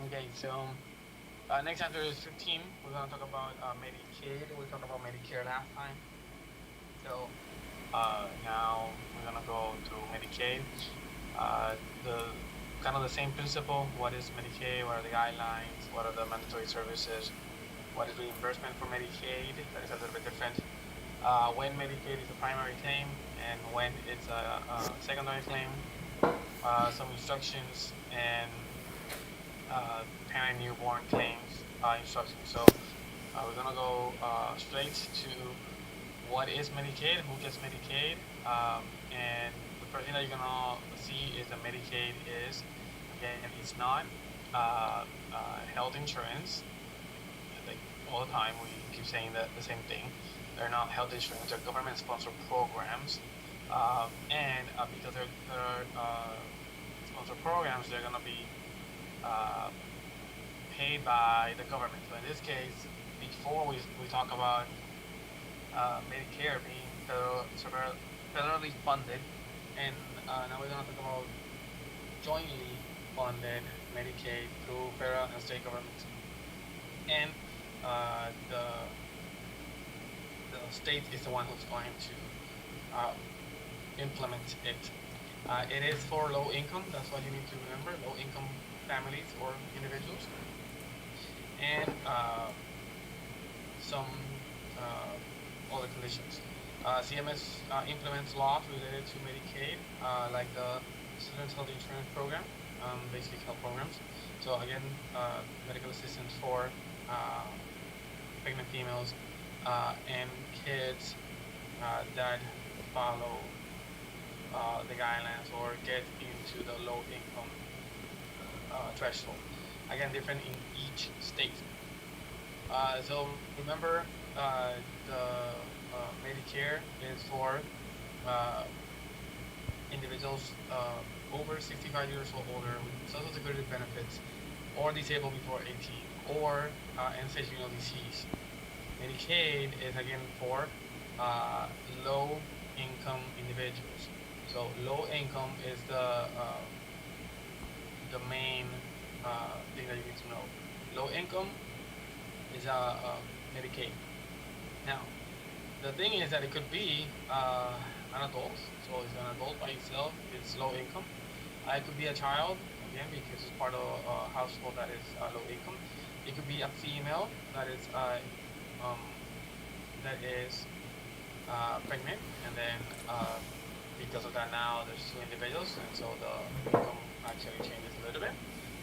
Okay, so next chapter is 15. We're gonna talk about Medicaid. We talked about Medicare last time. So now we're gonna go to Medicaid. The kind of the same principle. What is Medicaid? What are the guidelines? What are the mandatory services? What is reimbursement for Medicaid? That is a little bit different. When Medicaid is a primary claim and when it's a secondary claim. Some instructions and parent newborn claims instructions. So we're gonna go straight to what is Medicaid, who gets Medicaid, and the first thing that you're gonna see is that Medicaid is, again, it's not health insurance. Like all the time, we keep saying that the same thing. They're not health insurance; they're government-sponsored programs, and because they're sponsored programs, they're gonna be uh, paid by the government. So in this case, before we talk about Medicare being federally funded, and now we're going to talk about jointly funded Medicaid through federal and state governments. And the state is the one who's going to uh, implement it. It is for low income. That's what you need to remember: low income families or individuals, and some other conditions. CMS implements laws related to Medicaid, like the Student Health Insurance Program, basic health programs. So again, medical assistance for uh, pregnant females and kids that follow the guidelines or get into the low income threshold. Again, different in each state. So remember, the Medicare is for uh, individuals over 65 years or older with Social Security benefits or disabled before 18 or end-stage renal disease. Medicaid is again for uh, low-income individuals. So low income is the main thing that you need to know. Low income is Medicaid. Now, the thing is that it could be an adult, so it's an adult by itself, it's low income. It could be a child, again, because it's part of a household that is low income. It could be a female um, that is pregnant, and then because of that now there's two individuals, and so the income actually changes a little bit.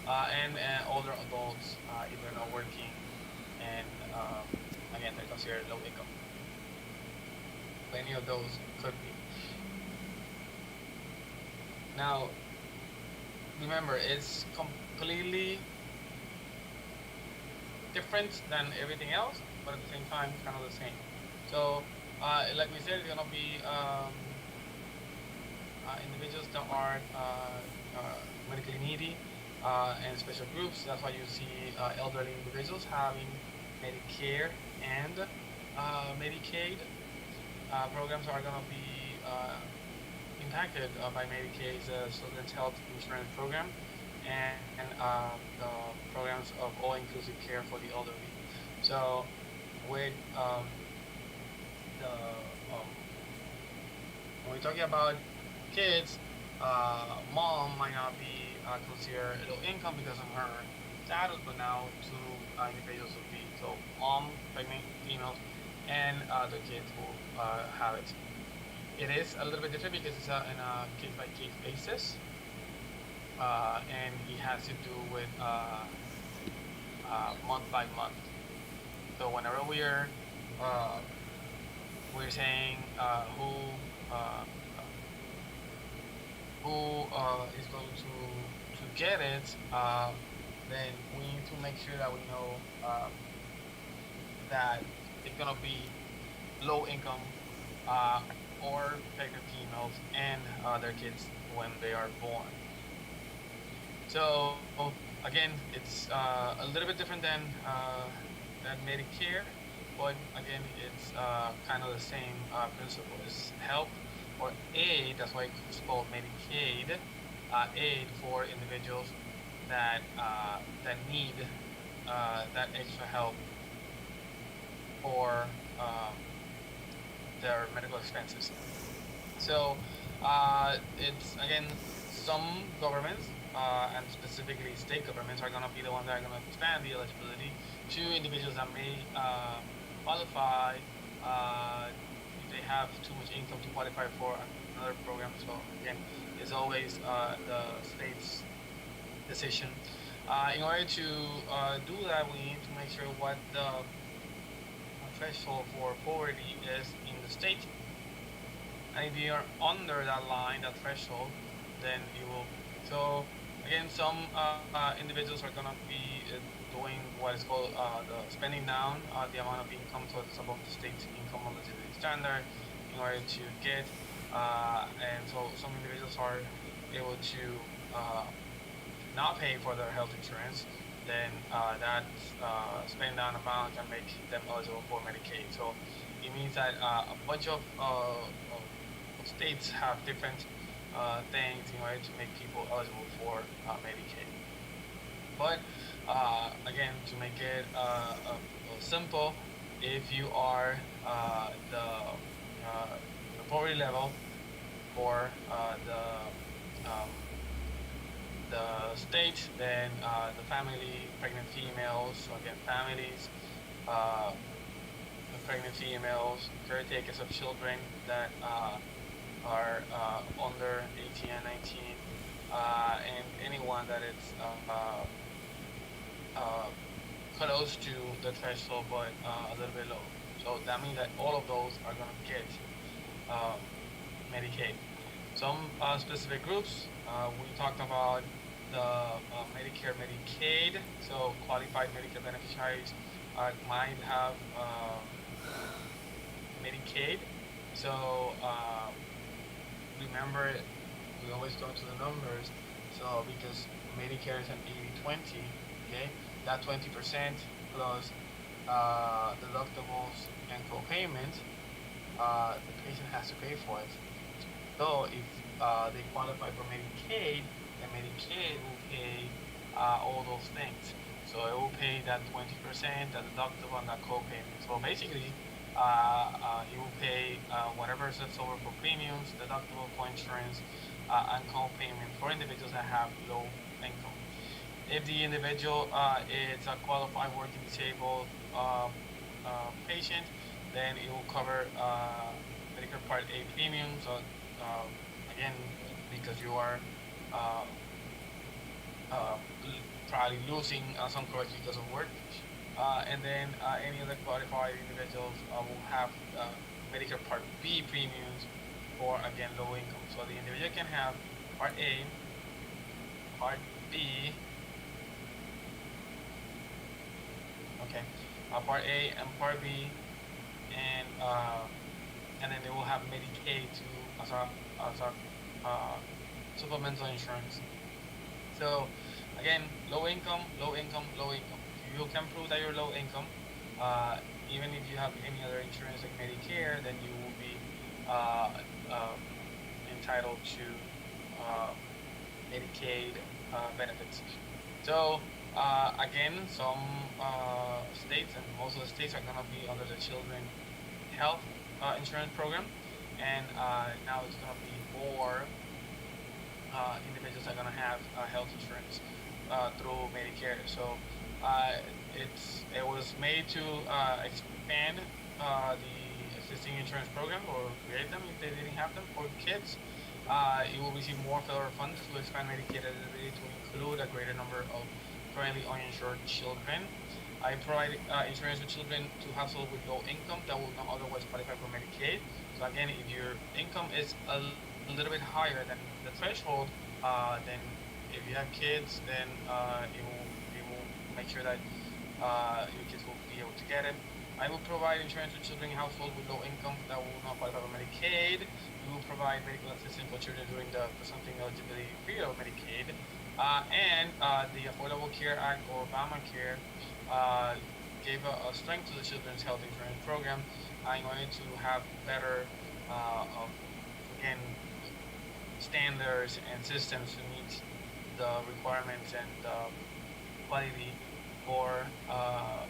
And older adults, if they're not working, and again, they're considered low income. Any of those could be. Now, remember, it's completely different than everything else, but at the same time, kind of the same. So, like we said, it's gonna be individuals that are medically needy and special groups. That's why you see elderly individuals having Medicare and Medicaid. Programs are going to be impacted by Medicaid's Children's Health Insurance Program and the programs of all-inclusive care for the elderly. So, with the when we're talking about kids, mom might not be considered low income because of her status, but now two individuals would be. So mom, pregnant females, and the kids will have it. It is a little bit different because it's in a case-by-case basis, and it has to do with month by month. So whenever uh, we're saying uh, who is going to get it, then we need to make sure that we know that it's gonna be low income uh, or pregnant females and their kids when they are born. So again, it's a little bit different than Medicare, but again, it's kind of the same principle. It's help or aid. That's why it's called Medicaid, aid for individuals that need that extra help for their medical expenses. So it's again some governments and specifically state governments are going to be the ones that are going to expand the eligibility to individuals that may qualify if they have too much income to qualify for another program. So again, it's always the state's decision. In order to do that, we need to make sure what the threshold for poverty is in the state. And if you are under that line, that threshold, then you will. So again, some individuals are gonna be doing what is called the spending down the amount of income, so it's above the state income eligibility standard, in order to get. And so some individuals are able to not pay for their health insurance. Then that spend down amount can make them eligible for Medicaid. So it means that a bunch of states have different things in order to make people eligible for Medicaid. But again, to make it simple, if you are the poverty level for the state, then the family, pregnant females, so again, families, uh, the pregnant females, caretakers of children that are under 18 and 19, and anyone that is uh, close to the threshold but a little bit low. So that means that all of those are going to get um, Medicaid. Some specific groups, we talked about the Medicare, Medicaid. So qualified Medicare beneficiaries might have Medicaid. So remember, we always go to the numbers. So because Medicare is an 80/20, okay, that 20% plus deductibles and co-payments, the patient has to pay for it. So if they qualify for Medicaid, then Medicaid will pay all those things. So it will pay that 20%, the deductible, and that co-payment. So basically, you will pay whatever is left over for premiums, deductible for insurance, and co-payment for individuals that have low income. If the individual is a qualified working disabled patient, then it will cover Medicare Part A premiums. So again, because you are uh, uh, probably losing some coverage because of work. And then any other qualified individuals will have Medicare Part B premiums for, again, low income. So the individual can have Part A, Part B, okay, Part A and Part B, and and then they will have Medicaid too as a supplemental insurance. So again, low income, low income, low income. If you can prove that you're low income, uh, even if you have any other insurance like Medicare, then you will be uh, uh, entitled to uh, Medicaid benefits. So again, some states and most of the states are gonna be under the Children Health Insurance Program, and now it's gonna be more individuals are gonna have health insurance through Medicare. So uh, it was made to expand the existing insurance program or create them if they didn't have them for kids. You will receive more federal funds to expand Medicaid eligibility to include a greater number of currently uninsured children. I provide insurance for children to households with low income that will not otherwise qualify for Medicaid. So again, if your income is a little bit higher than the threshold, then if you have kids, then it will make sure that your kids will be able to get it. I will provide insurance for children in households with low income that will not qualify for Medicaid. We will provide medical assistance for children during the presumptive eligibility period of Medicaid. And the Affordable Care Act, or Obamacare, gave a strength to the Children's Health Insurance Program in order to have better, again, standards and systems to meet the requirements and quality for, uh,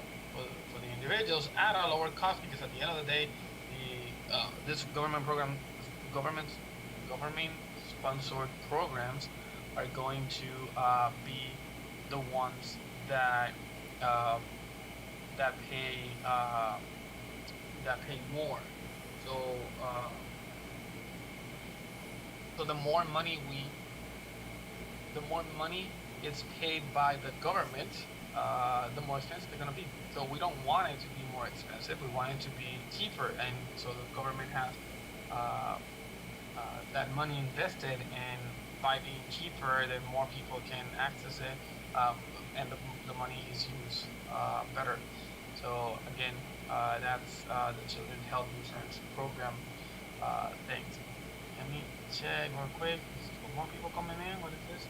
for the individuals at a lower cost, because at the end of the day, this government program, government government sponsored programs are going to be the ones that uh, that pay uh, that pay more. So uh, so the more money is paid by the government, the more expensive they're gonna be. So we don't want it to be more expensive. We want it to be cheaper, and so the government has uh, that money invested, and by being cheaper, then more people can access it, and the money is used better. So again, that's the Children's Health Insurance Program things. Let me check real quick. More people coming in. What is this?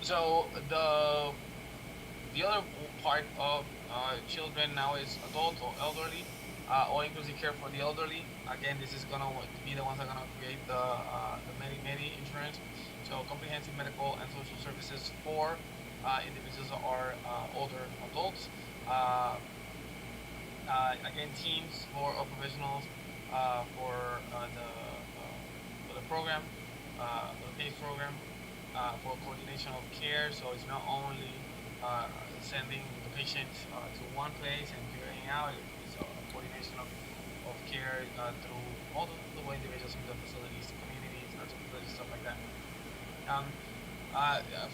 So the other part of children now is adults or elderly, all inclusive care for the elderly. Again, this is gonna be the ones that are gonna create the Medi insurance. So comprehensive medical and social services for individuals that are older adults. Uh, Again, teams or professionals for the program, for the PACE program, for coordination of care. So it's not only sending the patient to one place and figuring out. It's a coordination of care through all the individuals in the facilities, communities, nursing facilities, stuff like that. Um,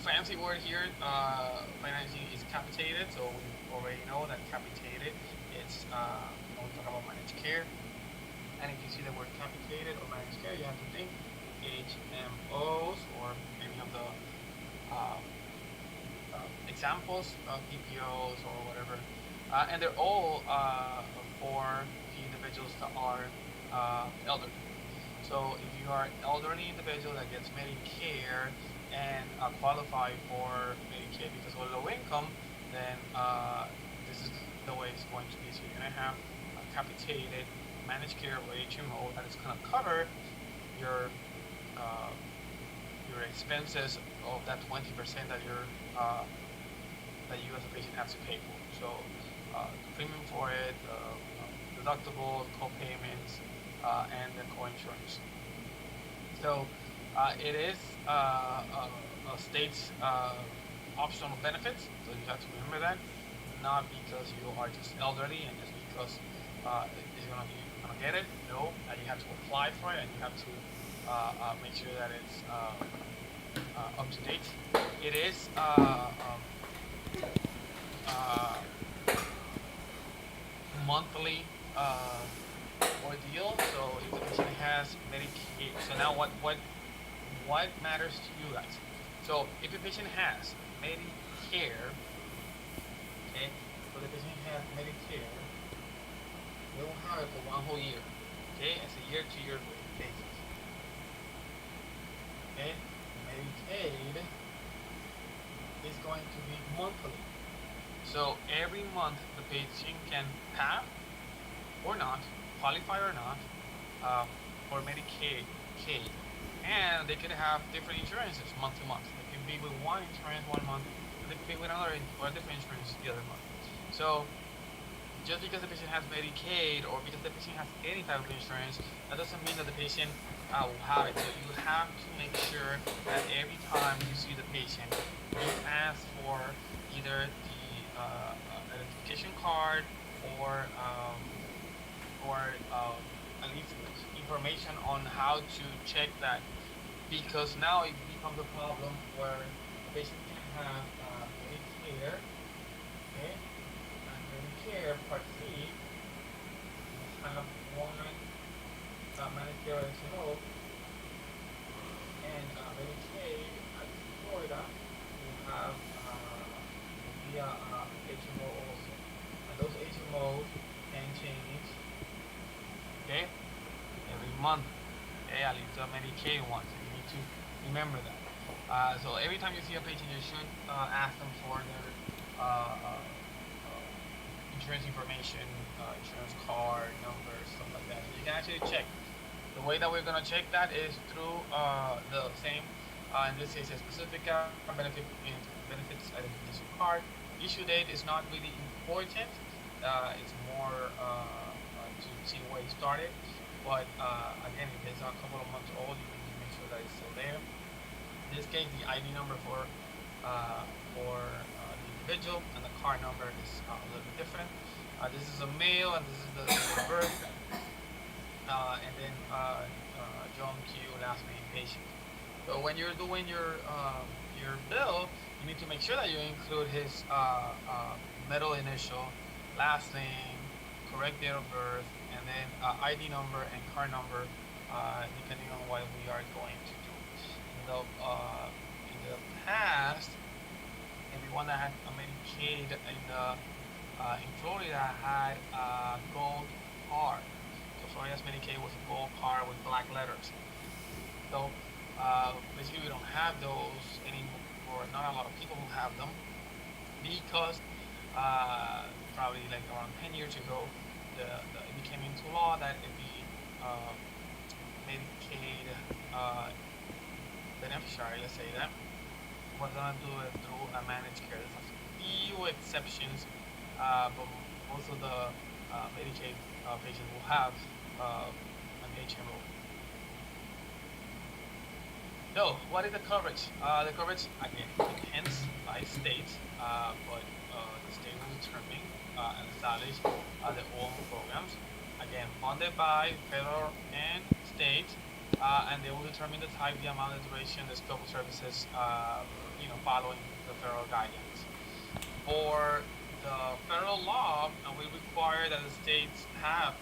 Fancy word here, financing is capitated. So we already know that capitated is when we talk about managed care. And if you see the word capitated or managed care, you have to think HMOs or any of the examples of PPOs or whatever. And they're all for the individuals that are elderly. So if you are an elderly individual that gets Medicare and qualify for Medicaid because of low income, then this is the way it's going to be. So you're going to have a capitated managed care or HMO that is going to cover your uh, your expenses of that 20% that that you as a patient has to pay for. So the premium for it, deductible, co-payments, and the co-insurance. So it is a state's optional benefits. So you have to remember that, not because you are just elderly and just because it's gonna get it. No, you have to apply for it and you have to make sure that it's up to date. It is monthly ordeal. So if the patient has Medicaid, so now what matters to you guys? So if the patient has Medicare, okay, so the patient has Medicare, they will have it for one whole year. Okay, it's a year-to-year basis. Okay, Medicaid is going to be monthly. So every month the patient can have or not, qualify or not, for Medicaid. And they could have different insurances month to month. They can be with one insurance one month, and they can be with another or a different insurance the other month. So just because the patient has Medicaid or because the patient has any type of insurance, that doesn't mean that the patient will have it. So you have to make sure that every time you see the patient, you ask for either the identification card or at least information on how to check that, because now it becomes a problem where the patient can have Medicare, okay, and Medicare Part C have one Medicare HMO, and Medicaid at Florida will have via month. Okay, at least the Medicaid one. So you need to remember that. So every time you see a patient, you should ask them for their insurance information, insurance card number, stuff like that. So you can actually check. The way that we're gonna check that is through the same, in this case, a specific benefits identification card. Issue date is not really important. It's more to see where it started. But again, if it's a couple of months old, you need to make sure that it's still there. In this case, the ID number for the individual and the card number is a little bit different. This is a male and this is the date of birth. And then John Q, last name, patient. So when you're doing your bill, you need to make sure that you include his middle initial, last name, correct date of birth, and then ID number and card number, depending on what we are going to do. In the past, everyone that had a Medicaid in Florida had a gold card. So Florida's Medicaid was a gold card with black letters. So basically, we don't have those anymore. Not a lot of people who have them because probably like around 10 years ago, it became into law that if the Medicaid beneficiary, let's say that, we're gonna do it through a managed care. There's a few exceptions, but most of the Medicaid patients will have an HMO. So, what is the coverage? The coverage, again, depends by state, but the state will determine and establish their own programs. Again, funded by federal and state, and they will determine the type, the amount, the duration, the scope of services, following the federal guidelines. For the federal law, we require that the states have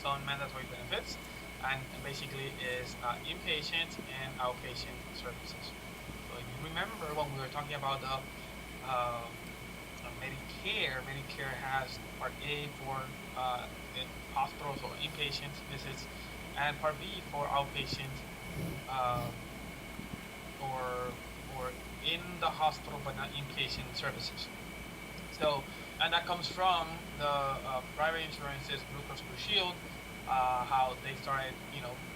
some mandatory benefits, and basically is inpatient and outpatient services. So if you remember when we were talking about the Medicare has Part A for hospitals or inpatient visits, and Part B for outpatient or in the hospital but not inpatient services. So, and that comes from the private insurances, Blue Cross Blue Shield, how they started,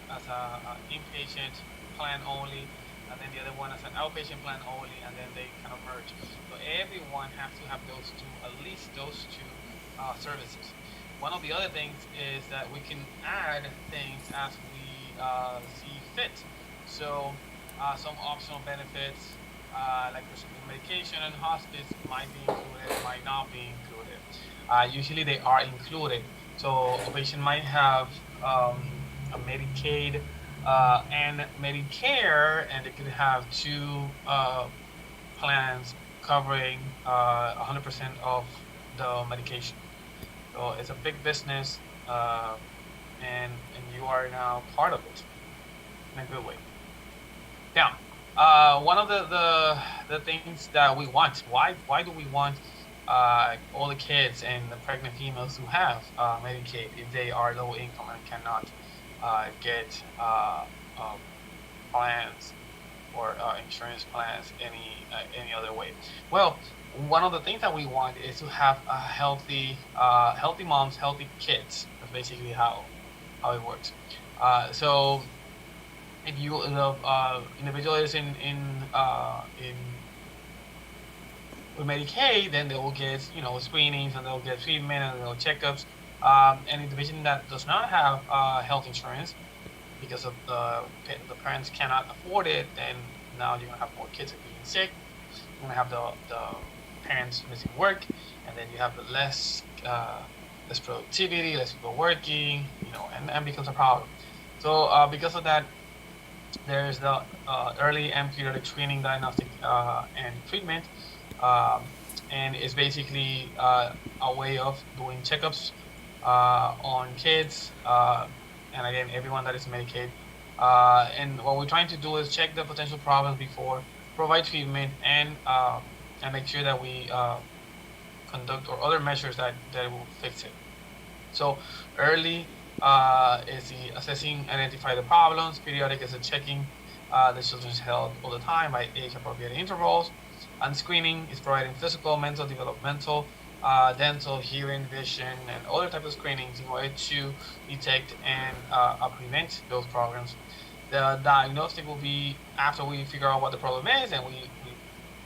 as a inpatient plan only, and then the other one as an outpatient plan only, and then they kind of merge. So everyone has to have those two, at least those two services. One of the other things is that we can add things as we see fit. So some optional benefits, like prescription medication and hospice, might be included, might not be included. Usually they are included. So a patient might have a Medicaid and Medicare, and they could have two plans covering 100% of the medication. So it's a big business, and you are now part of it in a good way. Now, one of the things that we want, why do we want all the kids and the pregnant females who have Medicaid if they are low income and cannot get plans or insurance plans any other way? Well, one of the things that we want is to have a healthy moms, healthy kids. That's basically how it works. So if the individual is in with Medicaid, then they will get screenings, and they'll get treatment, and they'll checkups. And the patient that does not have health insurance because of the parents cannot afford it, then now you're gonna have more kids getting sick. You're gonna have the parents missing work, and then you have less productivity, less people working, and becomes a problem. So because of that, there's the early and periodic screening, diagnostic, and treatment, and it's basically a way of doing checkups on kids, and again, everyone that is Medicaid. And what we're trying to do is check the potential problems before, provide treatment, and make sure that we conduct or other measures that will fix it. So early is the assessing, identify the problems. Periodic is the checking the children's health all the time by age-appropriate intervals. And screening is providing physical, mental, developmental, dental, hearing, vision, and other types of screenings in order to detect and prevent those problems. The diagnostic will be after we figure out what the problem is, and we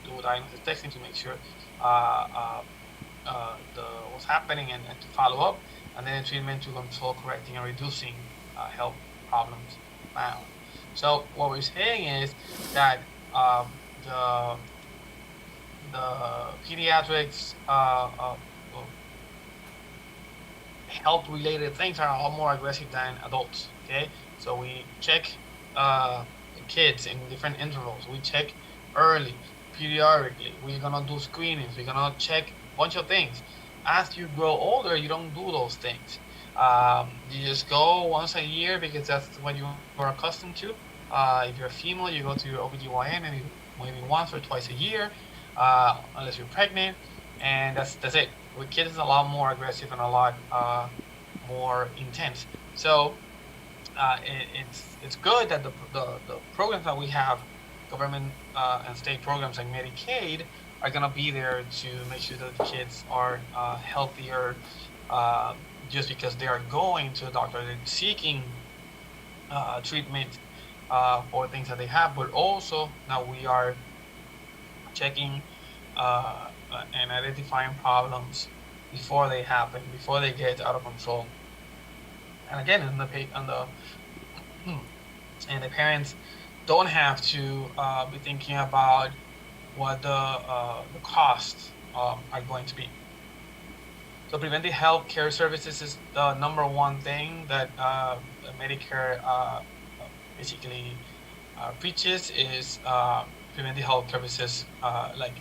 do diagnostic testing to make sure what's happening and to follow up, and then treatment to control, correcting, and reducing health problems found. So what we're saying is that the pediatrics health-related things are a lot more aggressive than adults. Okay, so we check kids in different intervals. We check early, periodically. We're gonna do screenings. We're gonna check a bunch of things. As you grow older, you don't do those things. You just go once a year because that's what you are accustomed to. If you're a female, you go to your OBGYN maybe once or twice a year, unless you're pregnant, and that's it. With kids, it's a lot more aggressive and a lot more intense. So it's good that the programs that we have, government and state programs like Medicaid, are gonna be there to make sure that the kids are healthier, just because they are going to a doctor, they're seeking treatment for things that they have, but also now we are checking and identifying problems before they happen, before they get out of control. And again, and the parents don't have to be thinking about what the costs are going to be. So preventive health care services is the number one thing that Medicare basically preaches is preventive health services like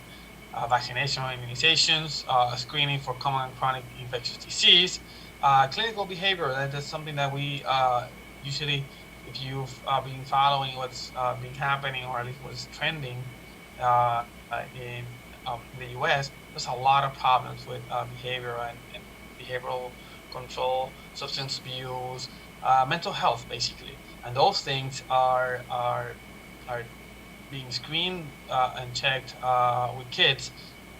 vaccination or immunizations, screening for common and chronic infectious disease, clinical behavior. That's something that we usually, if you've been following what's been happening or at least what's trending in the US, there's a lot of problems with behavior and behavioral control, substance abuse, mental health, basically. And those things are being screened and checked with kids.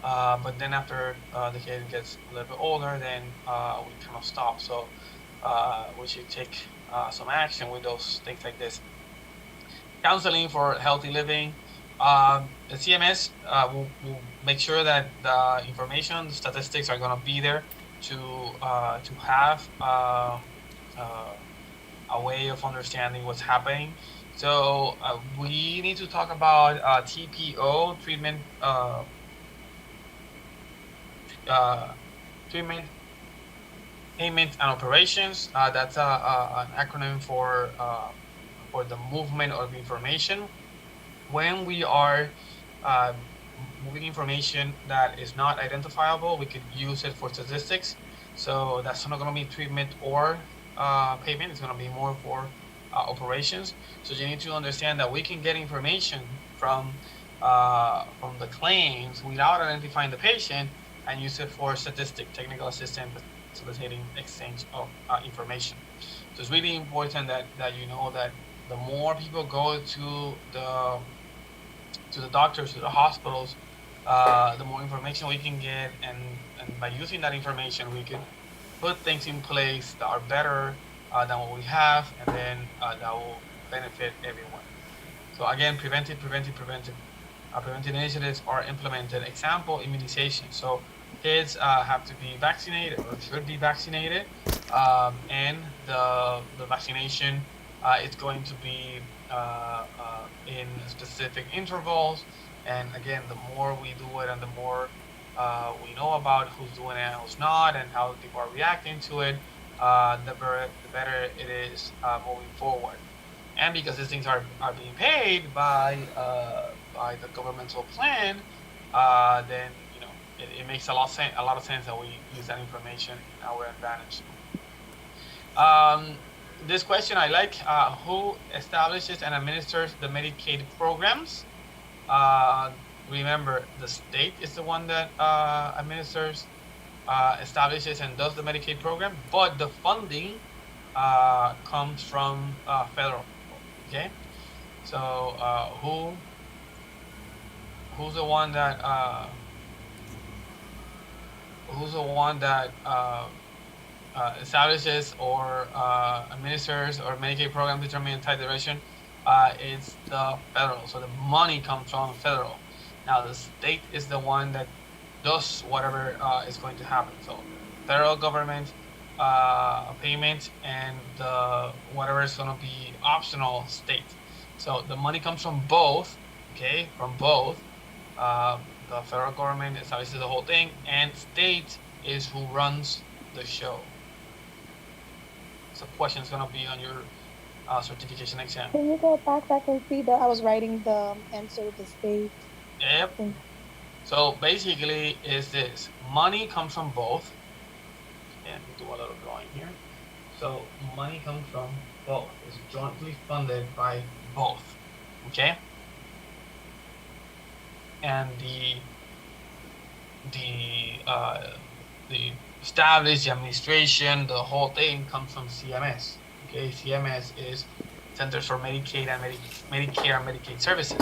But then after the kid gets a little bit older, then we kind of stop. So we should take some action with those things like this. Counseling for healthy living. The CMS will make sure that the information, the statistics are going to be there to have a way of understanding what's happening. So we need to talk about TPO, treatment payment and operations. That's an acronym for the movement of information. When we are moving information that is not identifiable, we could use it for statistics. So that's not going to be treatment or payment. It's going to be more for operations. So you need to understand that we can get information from the claims without identifying the patient and use it for statistic, technical assistance, facilitating exchange of information. So it's really important that you know that the more people go to the doctors, to the hospitals, the more information we can get, and by using that information, we can put things in place that are better than what we have, and then that will benefit everyone. So again, preventive initiatives are implemented. Example, immunization. So kids have to be vaccinated or should be vaccinated, and the vaccination is going to be in specific intervals. And again, the more we do it and the more we know about who's doing it and who's not and how people are reacting to it, the better it is moving forward. And because these things are being paid by the governmental plan, then it makes a lot of sense that we use that information in our advantage. This question I like: who establishes and administers the Medicaid programs? Remember, the state is the one that administers, establishes, and does the Medicaid program, but the funding comes from federal. Okay, so who's the one that establishes or administers or Medicaid program determining type duration? It's the federal. So the money comes from federal. Now the state is the one that does whatever is going to happen. So federal government payment and whatever is going to be optional state. So the money comes from both. Okay, from both. The federal government establishes the whole thing, and state is who runs the show. So question is going to be on your certification exam. Can you go back? I can see that I was writing the answer with the state. Yep. So basically is this. Money comes from both. And do a little drawing here. So money comes from both. It's jointly funded by both. Okay? And the established, the administration, the whole thing comes from CMS. Okay, CMS is Centers for Medicaid and Medicare and Medicaid Services.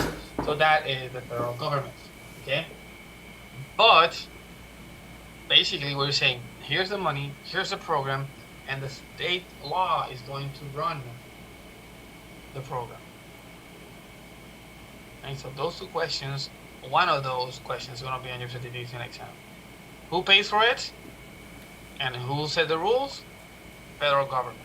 So that is the federal government. Okay, but basically we're saying here's the money, here's the program, and the state law is going to run the program. And so those two questions, one of those questions is going to be on your certification exam. Who pays for it? And who set the rules? Federal government.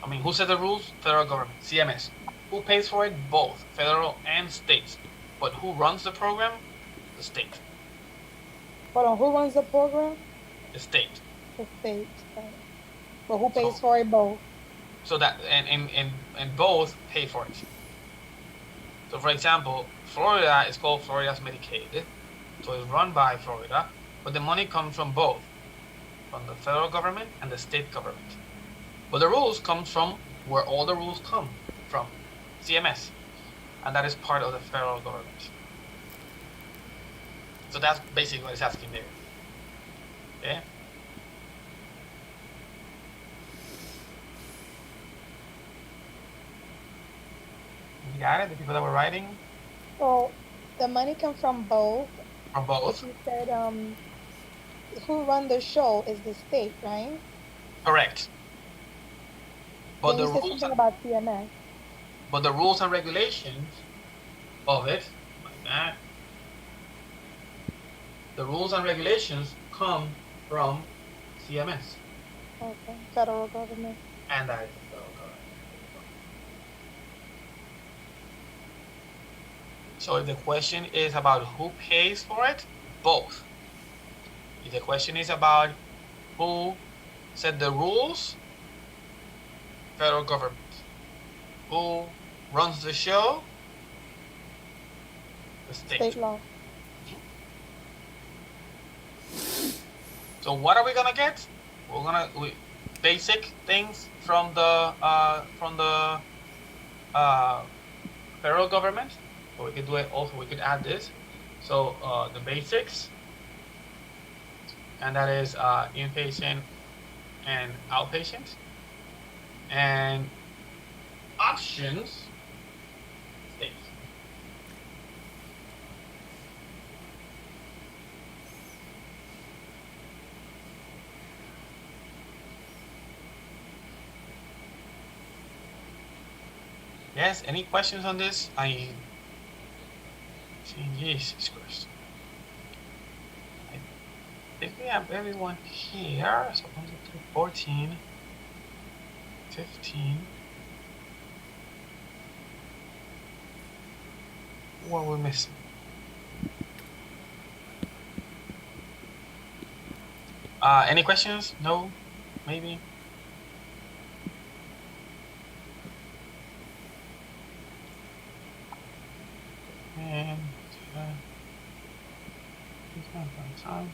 I mean, who set the rules? Federal government, CMS. Who pays for it? Both, federal and state. But who runs the program? The state. Hold on, who runs the program? The state. The state. But who pays for it? Both. So that and both pay for it. So for example, Florida is called Florida's Medicaid. So it's run by Florida, but the money comes from both, from the federal government and the state government. But the rules come from where all the rules come from, CMS, and that is part of the federal government. So that's basically what it's asking there. Okay. You got it? The people that were writing? So the money comes from both. From both. You said who run the show is the state, right? Correct. But then you said something about CMS. But the rules and regulations of it, like that, the rules and regulations come from CMS. Okay, federal government. And that is the federal government. So if the question is about who pays for it, both. If the question is about who set the rules, federal government. Who runs the show? The state. State law. So what are we gonna get? We're gonna basic things from the federal government. So we could do it also. We could add this. So the basics, and that is inpatient and outpatient, and options. States. Yes, any questions on this? Jesus Christ. I think we have everyone here. So 1, 2, 3, 14, 15. What are we missing? Any questions? No? Maybe? And time.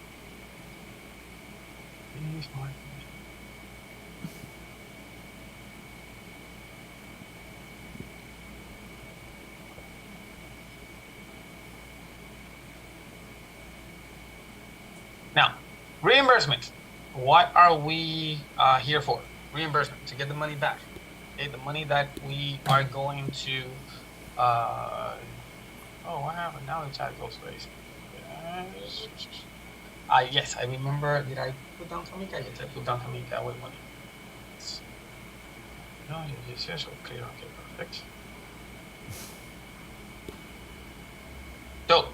Now, reimbursement. what are we here for? Reimbursement, to get the money back. Okay, the money that we are going to. Oh, what happened? Now the chat goes crazy. Yes, I remember. Did I put down Tamika? Yes, I put down Tamika with money. No, yes, clear. Okay, perfect. So,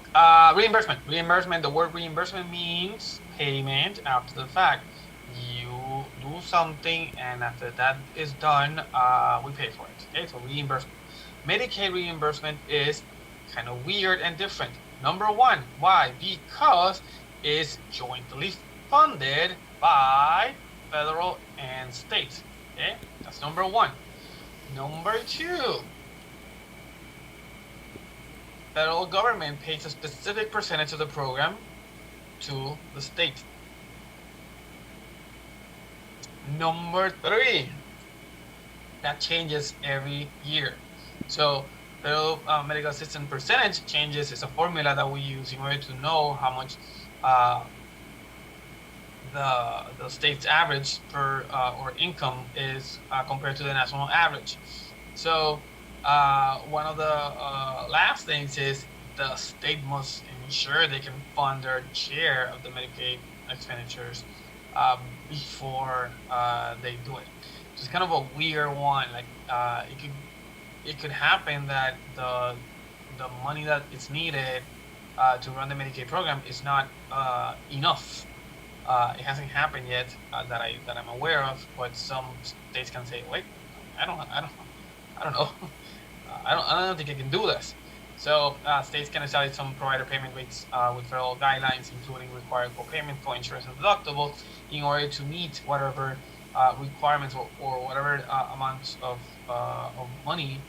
reimbursement. Reimbursement, the word reimbursement means payment after the fact. You do something, and after that is done, we pay for it. Okay, so reimbursement. Medicaid reimbursement is kind of weird and different. Number one, why? Because it's jointly funded by federal and state. Okay, that's number one. Number two, federal government pays a specific percentage of the program to the state. Number three, that changes every year. So federal medical assistance percentage changes. It's a formula that we use in order to know how much the state's average per or income is compared to the national average. So one of the last things is the state must ensure they can fund their share of the Medicaid expenditures before they do it. So it's kind of a weird one. Like it could happen that the money that is needed to run the Medicaid program is not enough. It hasn't happened yet that I'm aware of, but some states can say, "Wait, I don't know. I don't think I can do this." So states can establish some provider payment rates with federal guidelines, including required co-payment, co-insurance, and deductible, in order to meet whatever requirements or whatever amounts of money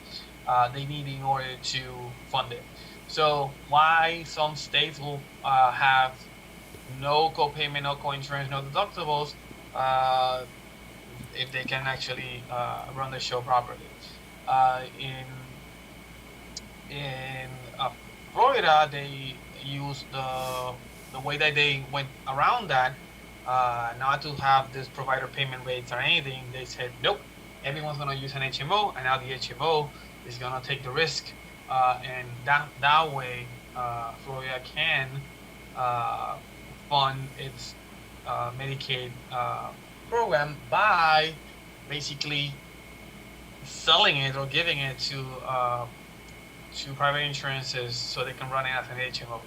they need in order to fund it. So why some states will have no co-payment, no co-insurance, no deductibles, if they can actually run the show properly. In Florida, they use the way that they went around that, not to have this provider payment rates or anything. They said, nope, everyone's gonna use an HMO, and now the HMO is gonna take the risk, and that way, Florida can fund its Medicaid program by basically selling it or giving it to private insurances so they can run it as an HMO.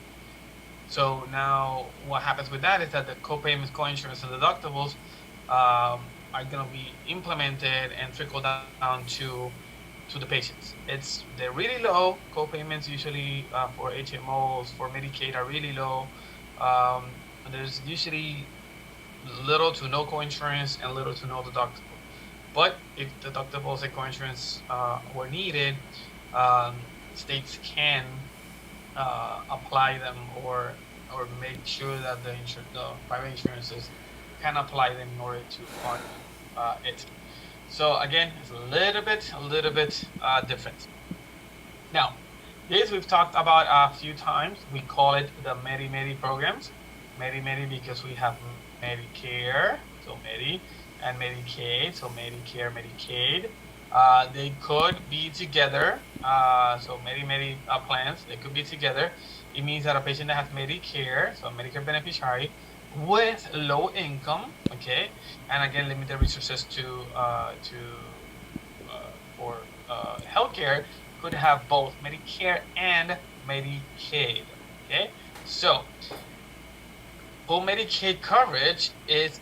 So now what happens with that is that the co-payments, co-insurance, and deductibles are going to be implemented and trickle down to the patients. They're really low. Co-payments usually for HMOs, for Medicaid are really low. There's usually little to no co-insurance and little to no deductible. But if deductibles and co-insurance were needed, states can apply them or make sure that the private insurances can apply them in order to fund it. So again, it's a little bit different. Now, this we've talked about a few times. We call it the Medi programs. Medi because we have Medicare, so Medi, and Medicaid, so Medicare, Medicaid. They could be together, so Medi plans, they could be together. It means that a patient that has Medicare, so a Medicare beneficiary, with low income, okay, and again limited resources for healthcare, could have both Medicare and Medicaid, okay. So full Medicaid coverage is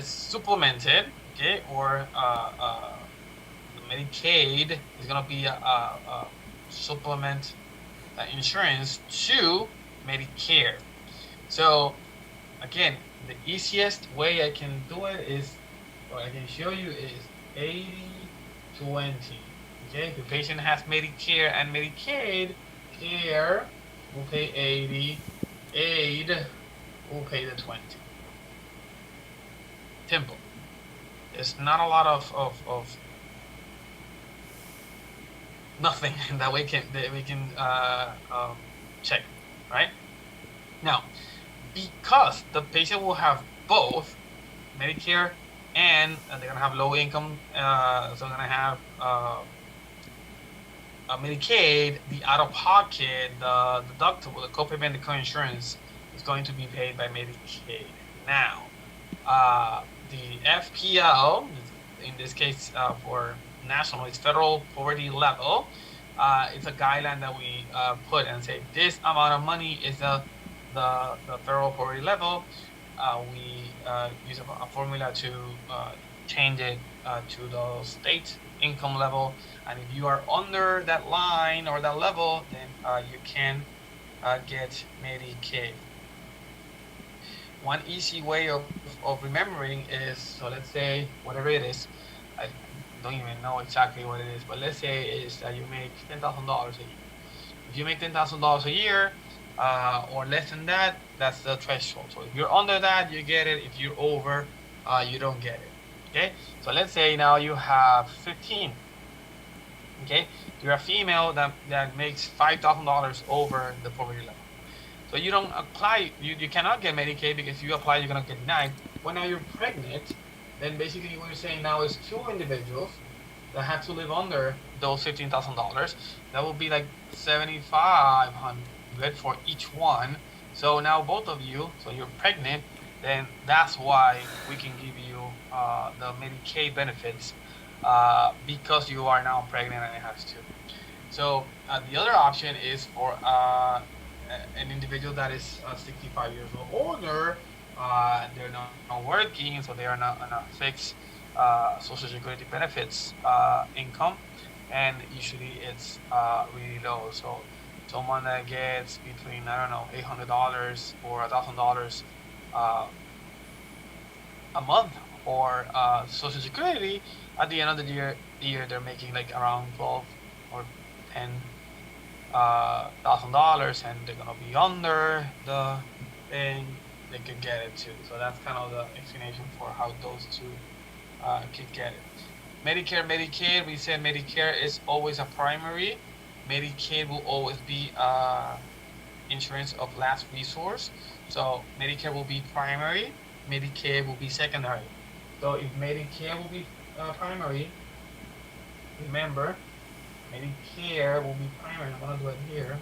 supplemented, okay, or Medicaid is going to be a supplement insurance to Medicare. So again, the easiest way I can do it is, or I can show you, is 80-20. Okay, if the patient has Medicare and Medicaid, care will pay 80, aid will pay the 20. Simple. There's not a lot of nothing that we can check, right? Now, because the patient will have both, Medicare, and they're gonna have low income, so they're gonna have Medicaid. The out-of-pocket, the deductible, the copayment, the co-insurance is going to be paid by Medicaid. Now, the FPL, in this case for national, is federal poverty level. It's a guideline that we put and say this amount of money is the federal poverty level. We use a formula to change it to the state income level, and if you are under that line or that level, then you can get Medicaid. One easy way of remembering is, so let's say whatever it is, I don't even know exactly what it is, but let's say is that you make $10,000 a year. If you make $10,000 a year or less than that, that's the threshold. So if you're under that, you get it. If you're over, you don't get it. Okay, so let's say now you have 15. Okay, you're a female that makes $5,000 over the poverty level. So you don't apply, you cannot get Medicaid, because if you apply, you're gonna get denied. When now you're pregnant, then basically what you're saying now is two individuals that have to live under those $15,000. That will be like $7,500 for each one. So now both of you, so you're pregnant, then that's why we can give you the Medicaid benefits because you are now pregnant and it has two. So the other option is for an individual that is 65 years or older. They're not working, so they are not on a fixed Social Security benefits income, and usually it's really low. So someone that gets between, I don't know, $800 or $1,000 a month for Social Security, at the end of the year they're making like around 12 or 10 $1,000, and they're gonna be under the thing, they could get it too. So that's kind of the explanation for how those two could get it. Medicare, Medicaid, we said Medicare is always a primary. Medicaid will always be insurance of last resource. So Medicare will be primary, Medicaid will be secondary. So if Medicare will be primary, remember, Medicare will be primary. I'm gonna do it here.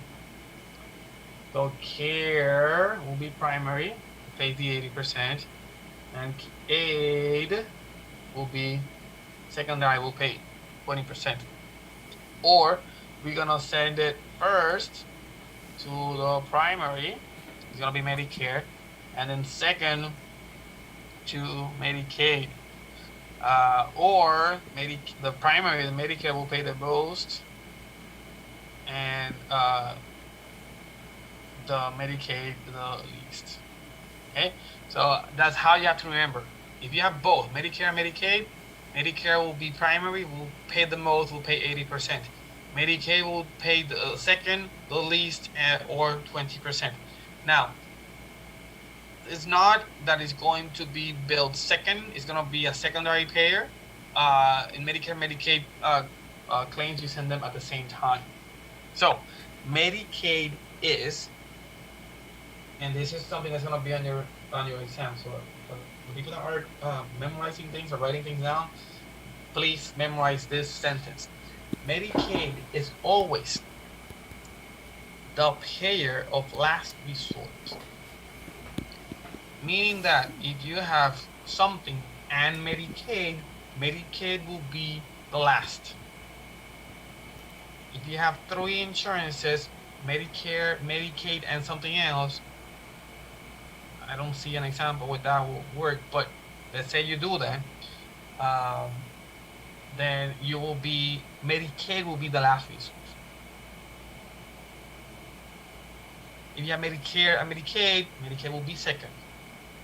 So care will be primary, pay the 80%, and aid will be secondary, will pay 20%. Or we're gonna send it first to the primary, it's gonna be Medicare, and then second to Medicaid. Or the primary, the Medicare will pay the most, and the Medicaid the least. Okay, so that's how you have to remember. If you have both Medicare and Medicaid, Medicare will be primary, will pay the most, will pay 80%. Medicaid will pay the second, the least, or 20%. Now, it's not that it's going to be billed second, it's going to be a secondary payer. In Medicare, Medicaid claims, you send them at the same time. So Medicaid is, and this is something that's going to be on your exam. So for the people that are memorizing things or writing things down, please memorize this sentence. Medicaid is always the payer of last resort. Meaning that if you have something and Medicaid, Medicaid will be the last. If you have three insurances, Medicare, Medicaid, and something else, I don't see an example where that will work, but let's say you do that, then you will be, Medicaid will be the last resource. If you have Medicare and Medicaid, Medicaid will be second.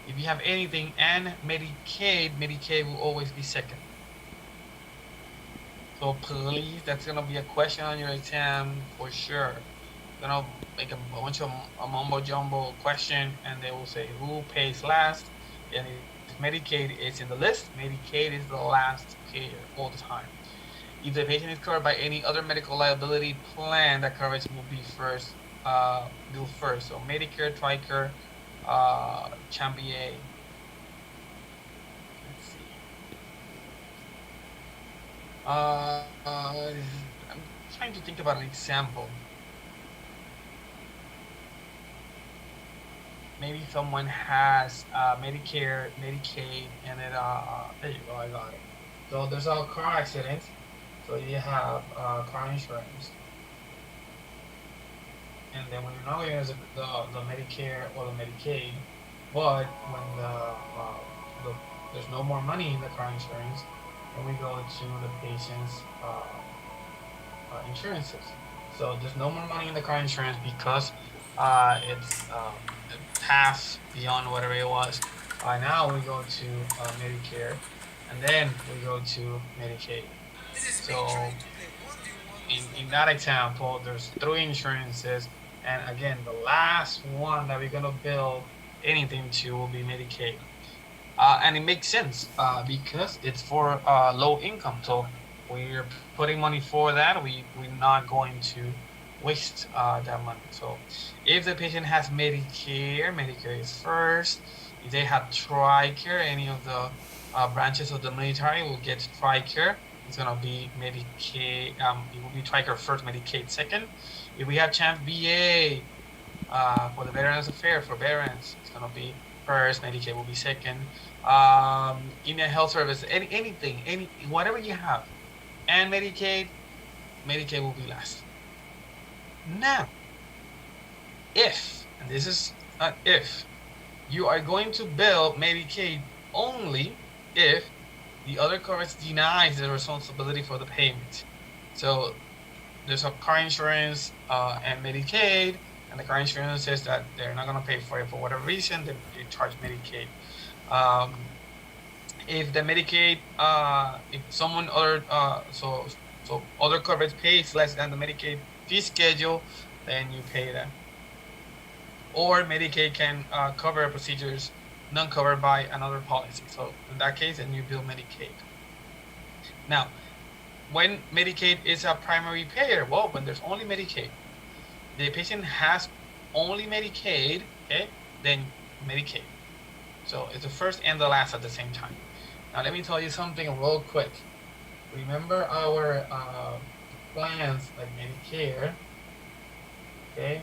If you have anything and Medicaid, Medicaid will always be second. So please, that's gonna be a question on your exam for sure. Gonna make a bunch of a mumbo jumbo question, and they will say who pays last. And if Medicaid is in the list, Medicaid is the last payer all the time. If the patient is covered by any other medical liability plan, that coverage will be first, billed first. So Medicare, TRICARE, Champier. I'm trying to think about an example. Maybe someone has Medicare, Medicaid, and it there you go, I got it. So there's a car accident, so you have car insurance, and then when you're not using the Medicare or the Medicaid, but when the there's no more money in the car insurance, then we go to the patient's insurances. So there's no more money in the car insurance because it passed beyond whatever it was. Now we go to Medicare, and then we go to Medicaid. So in that example, there's three insurances, and again, the last one that we're gonna bill anything to will be Medicaid. And it makes sense because it's for low income. So we're putting money for that. We're not going to waste that money. So if the patient has Medicare, Medicare is first. If they have TRICARE, any of the branches of the military will get TRICARE. It's gonna be Medicaid. It will be TRICARE first, Medicaid second. If we have CHAMP VA for the Veterans Affairs for veterans, it's gonna be first. Medicaid will be second. Indian Health Service, anything, whatever you have, and Medicaid will be last. Now, if, and this is an if, you are going to bill Medicaid only if the other coverage denies the responsibility for the payment. So there's a car insurance and Medicaid, and the car insurance says that they're not going to pay for it for whatever reason, then they charge Medicaid. If the Medicaid, if someone other, so other coverage pays less than the Medicaid fee schedule, then you pay that. Or Medicaid can cover procedures not covered by another policy. So in that case, then you bill Medicaid. Now, when Medicaid is a primary payer, well, when there's only Medicaid, the patient has only Medicaid, okay, then Medicaid. So it's the first and the last at the same time. Now let me tell you something real quick. Remember our plans like Medicare, okay,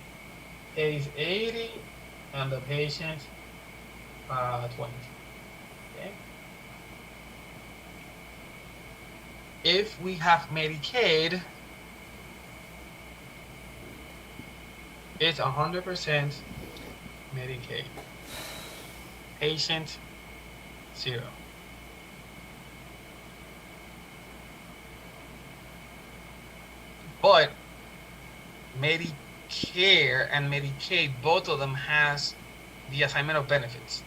pays 80 and the patient 20, okay? If we have Medicaid, it's 100% Medicaid. Patient, 0. But Medicare and Medicaid, both of them has the assignment of benefits.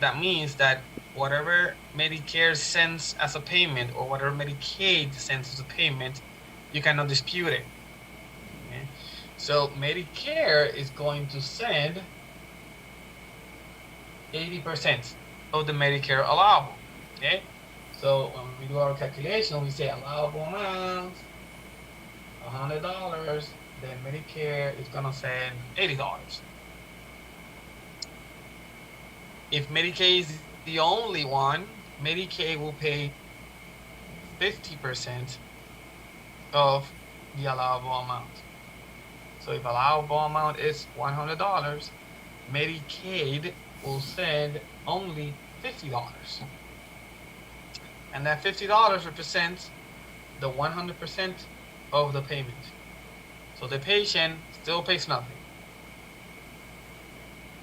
That means that whatever Medicare sends as a payment or whatever Medicaid sends as a payment, you cannot dispute it. Okay? So Medicare is going to send 80% of the Medicare allowable. Okay? So when we do our calculation, we say allowable amount, $100, then Medicare is gonna send $80. If Medicaid is the only one, Medicaid will pay 50% of the allowable amount. So if allowable amount is $100, Medicaid will send only $50. And that $50 represents the 100% of the payment. So the patient still pays nothing.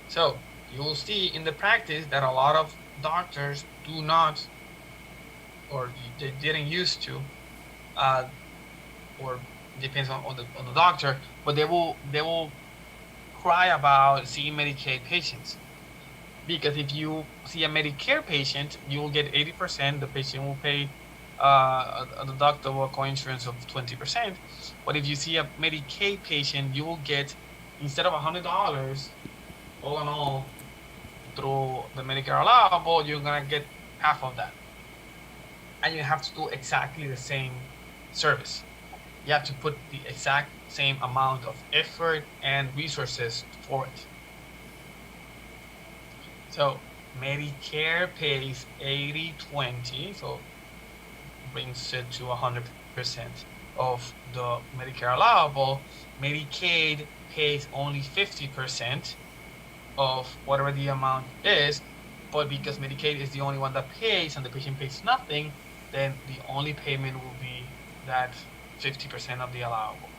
So you will see in the practice that a lot of doctors do not, or they didn't used to, or depends on the doctor, but they will cry about seeing Medicaid patients. Because if you see a Medicare patient, you will get 80%. The patient will pay a deductible co-insurance of 20%. But if you see a Medicaid patient, you will get, instead of $100, all in all, through the Medicare allowable, you're gonna get half of that. And you have to do exactly the same service. You have to put the exact same amount of effort and resources for it. So Medicare pays 80-20, so brings it to 100% of the Medicare allowable. Medicaid pays only 50% of whatever the amount is, but because Medicaid is the only one that pays and the patient pays nothing, then the only payment will be that 50% of the allowable.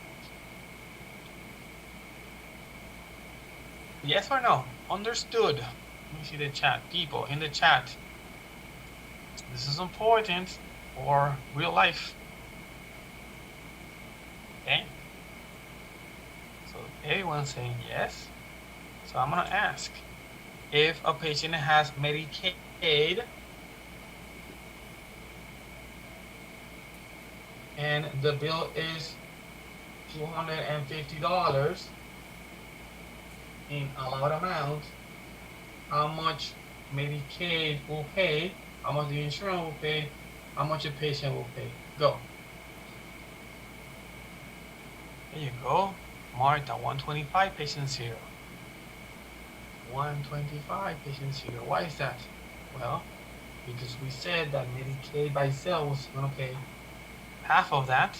Yes or no? Understood. Let me see the chat. People in the chat. This is important for real life. Okay? So everyone's saying yes. So I'm gonna ask, if a patient has Medicaid and the bill is $250 in allowed amount, how much Medicaid will pay, how much the insurance will pay, how much the patient will pay? Go. There you go. Marta, 125, patient 0. 125, patient 0. Why is that? Well, because we said that Medicaid by itself was going to pay half of that,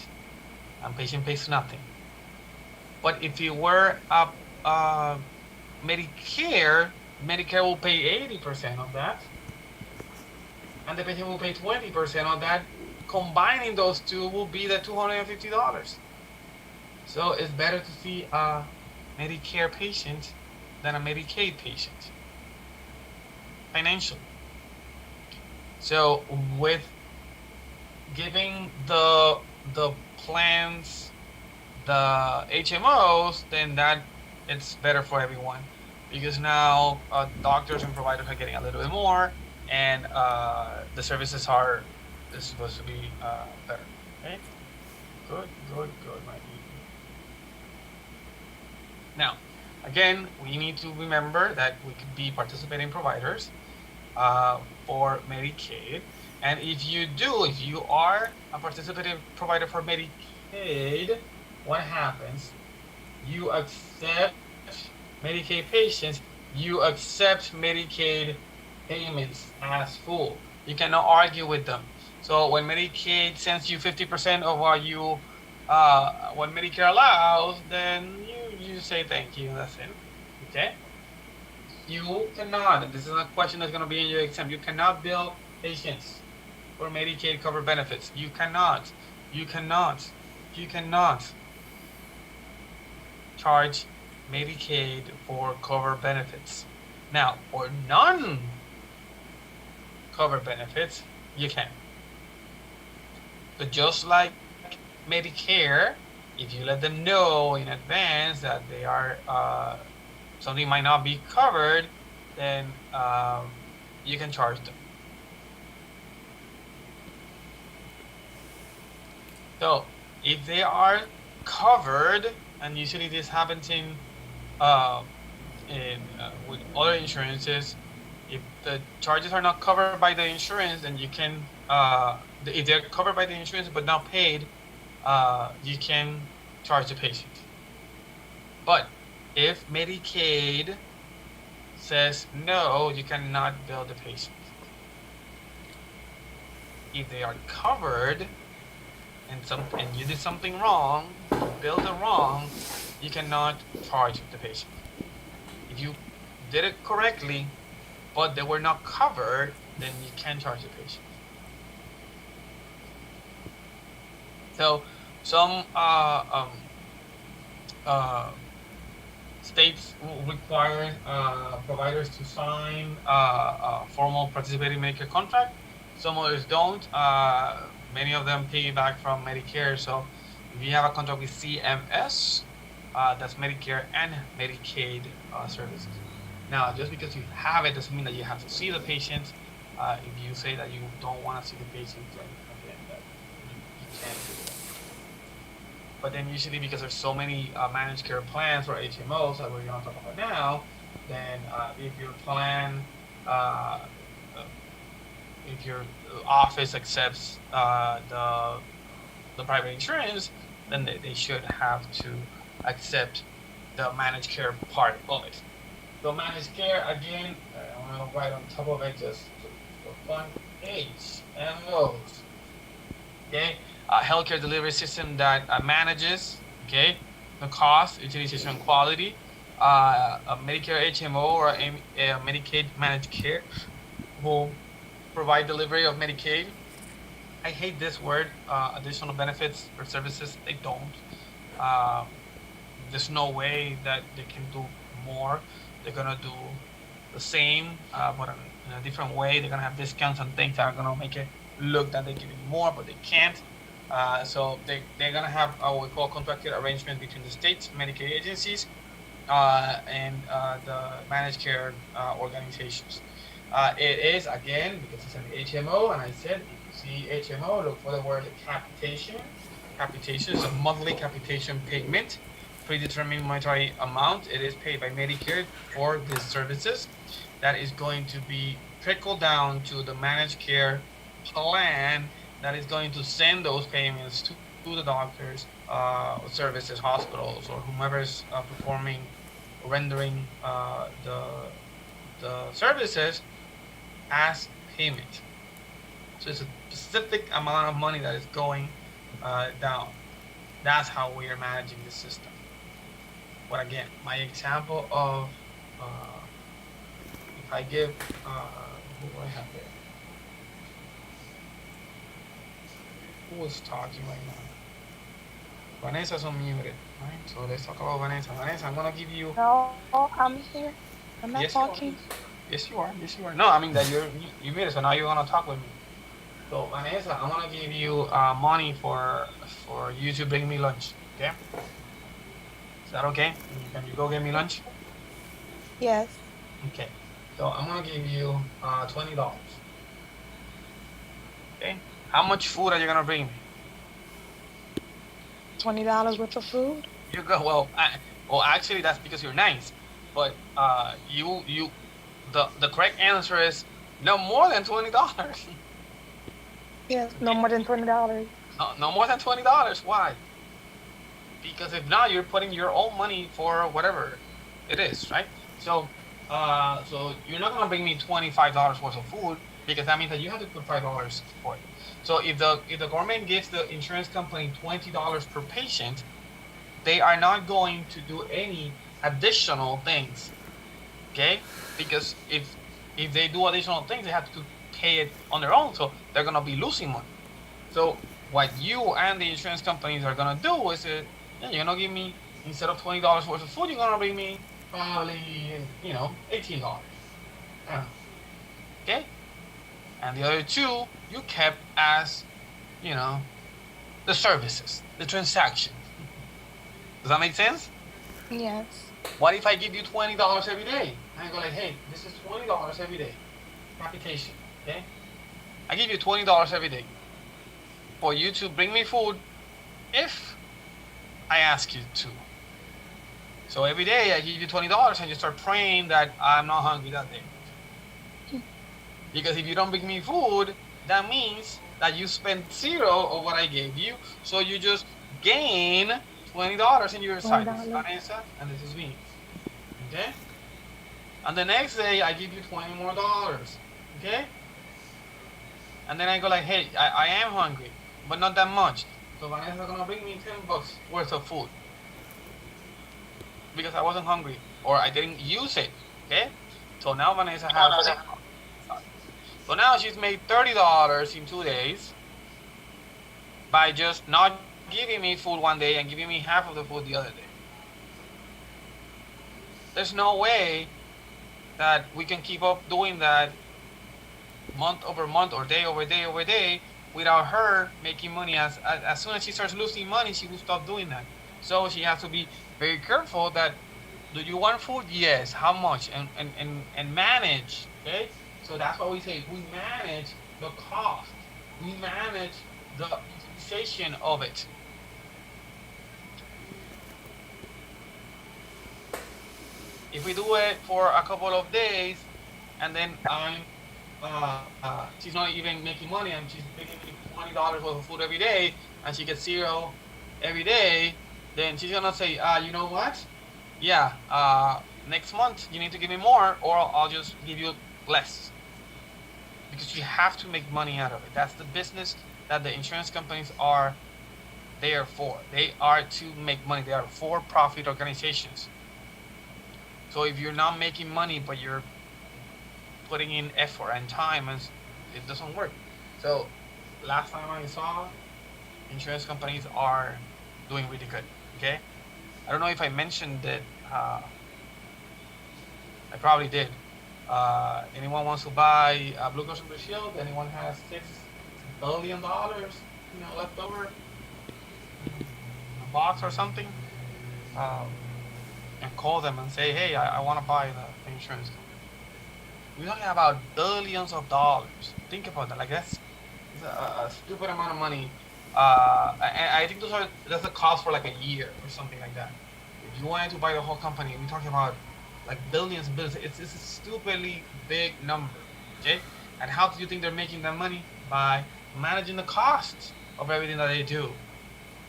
and patient pays nothing. But if it were Medicare will pay 80% of that, and the patient will pay 20% of that. Combining those two will be the $250. So it's better to see a Medicare patient than a Medicaid patient financially. So with giving the plans the HMOs, then that it's better for everyone, because now doctors and providers are getting a little bit more, and the services are supposed to be better. Okay, good, my people. Now, again, we need to remember that we could be participating providers for Medicaid, and if you are a participating provider for Medicaid, what happens? You accept Medicaid patients, you accept Medicaid payments as full. You cannot argue with them. So when Medicaid sends you 50% of what you what Medicare allows, then you say thank you, that's it. Okay? You cannot, this is a question that's going to be in your exam, you cannot bill patients for Medicaid covered benefits. You cannot charge Medicaid for covered benefits. Now, for non-covered benefits, you can. But just like Medicare, if you let them know in advance that they are something might not be covered, then you can charge them. So if they are covered, and usually this happens in with other insurances, if the charges are not covered by the insurance, then you can if they're covered by the insurance but not paid, you can charge the patient. But if Medicaid says no, you cannot bill the patient. If they are covered and you did something wrong, billed it wrong, you cannot charge the patient. If you did it correctly, but they were not covered, then you can charge the patient. So some states require providers to sign a formal participating Medicare contract. Some others don't. Many of them piggyback from Medicare. So if you have a contract with CMS, that's Medicare and Medicaid services. Now, just because you have it doesn't mean that you have to see the patient. If you say that you don't want to see the patient, then again, that you can't do that. But then usually, because there's so many managed care plans or HMOs that we're going to talk about now, then if your plan, if your office accepts the private insurance, then they should have to accept the managed care part of it. So managed care, again, I'm going to write on top of it just for fun, HMOs. Okay, a healthcare delivery system that manages, okay, the cost, utilization, and quality. A Medicare HMO or a Medicaid managed care will provide delivery of Medicaid. I hate this word, additional benefits or services. They don't. Uh, there's no way that they can do more. They're gonna do the same, but in a different way. They're gonna have discounts and things that are gonna make it look that they're giving more, but they can't. So they're gonna have what we call contracted arrangement between the states, Medicaid agencies, and the managed care organizations. It is, again, because it's an HMO, and I said, if you see HMO, look for the word capitation. Capitation is a monthly capitation payment, predetermined monetary amount. It is paid by Medicare for these services. That is going to be trickled down to the managed care plan that is going to send those payments to the doctors, services, hospitals, or whomever is performing, rendering the services as payment. So it's a specific amount of money that is going down. That's how we are managing the system. But again, my example of if I give who do I have there? Who is talking right now? Vanessa's unmuted, right? So let's talk about Vanessa. Vanessa, I'm gonna give you. No, I'm here. I'm not talking. Yes, you are. Yes, you are. No, I mean that you muted, so now you're gonna talk with me. So Vanessa, I'm gonna give you money for you to bring me lunch. Okay? Is that okay? Can you go get me lunch? Yes. Okay. So I'm gonna give you $20. Okay. How much food are you gonna bring me? $20 worth of food. You go. Well, actually, that's because you're nice. But the correct answer is no more than $20. Yes, no more than $20. No more than $20. Why? Because if not, you're putting your own money for whatever it is, right? So, so you're not gonna bring me $25 worth of food because that means that you have to put $5 for it. So if the government gives the insurance company $20 per patient, they are not going to do any additional things, okay? Because if they do additional things, they have to pay it on their own, so they're gonna be losing money. So what you and the insurance companies are gonna do is you're gonna give me, instead of $20 worth of food, you're gonna bring me probably $18. Okay? And the other two you kept as the services, the transaction. Does that make sense? Yes. What if I give you $20 every day? I go like, hey, this is $20 every day. Capitation. Okay? I give you $20 every day for you to bring me food if I ask you to. So every day I give you $20 and you start praying that I'm not hungry that day. Because if you don't bring me food, that means that you spent zero of what I gave you. So you just gain $20 in your side. This is Vanessa and this is me. Okay? And the next day I give you $20 more. Okay? And then I go like, hey, I am hungry, but not that much. So Vanessa's gonna bring me $10 worth of food. Because I wasn't hungry or I didn't use it. Okay? So now Vanessa has so now she's made $30 in 2 days by just not giving me food one day and giving me half of the food the other day. There's no way that we can keep up doing that month over month or day over day over day without her making money. As soon as she starts losing money, she will stop doing that. So she has to be very careful that, do you want food? Yes. How much? And manage. Okay? So that's what we say. We manage the cost. We manage the utilization of it. If we do it for a couple of days, and then she's not even making money, and she's making $20 worth of food every day, and she gets zero every day, then she's gonna say, you know what? Yeah, next month you need to give me more, or I'll just give you less. Because you have to make money out of it. That's the business that the insurance companies are there for. They are to make money. They are for-profit organizations. So if you're not making money, but you're putting in effort and time, and it doesn't work. So last time I saw, insurance companies are doing really good. Okay, I don't know if I mentioned it. I probably did. Anyone wants to buy a Blue Cross Blue Shield? Anyone has $6 billion, left over in a box or something? Um, and call them and say, hey, I want to buy the insurance company. We're talking about billions of dollars. Think about that. Like that's a stupid amount of money. And I think that's the cost for like a year or something like that. If you wanted to buy the whole company, we're talking about like billions and billions. It's a stupidly big number. Okay? And how do you think they're making that money? By managing the costs of everything that they do.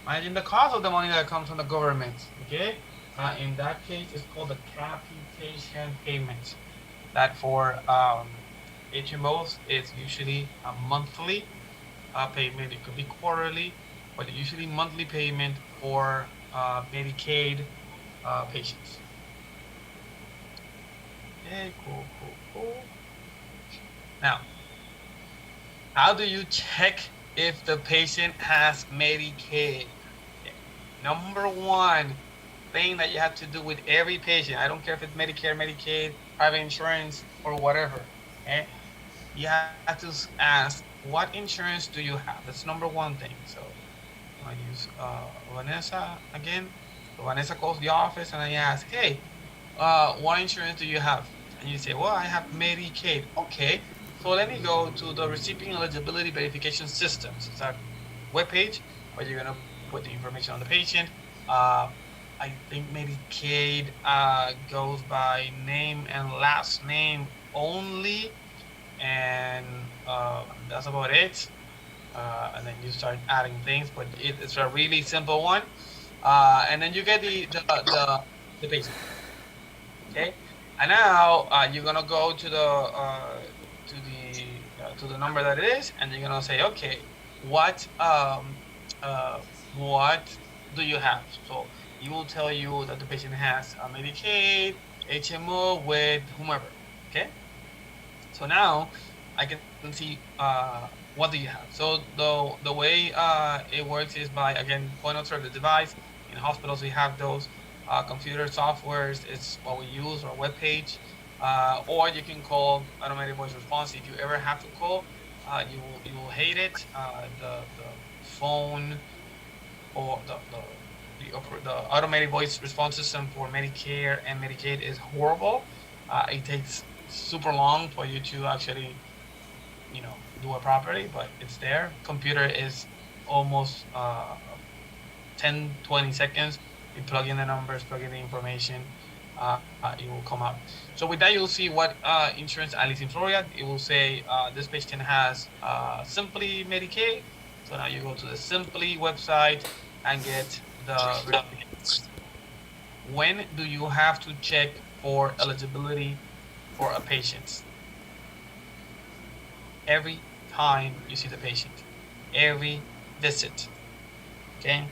Managing the cost of the money that comes from the government. Okay? In that case, it's called the capitation payment. That for HMOs is usually a monthly payment. It could be quarterly, but usually monthly payment for Medicaid patients. Okay, cool. Now, how do you check if the patient has Medicaid? Okay. Number one thing that you have to do with every patient, I don't care if it's Medicare, Medicaid, private insurance, or whatever, okay? You have to ask, what insurance do you have? That's number one thing. So I use Vanessa again. So Vanessa calls the office and I ask, hey, what insurance do you have? And you say, well, I have Medicaid. Okay, so let me go to the recipient eligibility verification systems. It's a webpage where you're gonna put the information on the patient. I think Medicaid goes by name and last name only, and that's about it. And then you start adding things, but it's a really simple one. And then you get the patient. Okay, and now you're gonna go to the number that it is, and you're gonna say, okay, what uh, what do you have? So you will tell you that the patient has a Medicaid, HMO with whomever. Okay, so now I can see what do you have. So the way it works is by, again, point of service device. In hospitals we have those. Computer softwares, it's what we use, or web page, or you can call automated voice response. If you ever have to call, you will hate it. The phone, or the automated voice response system for Medicare and Medicaid is horrible. It takes super long for you to actually, do it properly, but it's there. Computer is almost 10, 20 seconds. You plug in the numbers, plug in the information, it will come out. So with that, you'll see what insurance, at least in Florida, it will say this patient has Simply Medicaid. So now you go to the Simply website and get the. When do you have to check for eligibility for a patient? Every time you see the patient, every visit. Okay.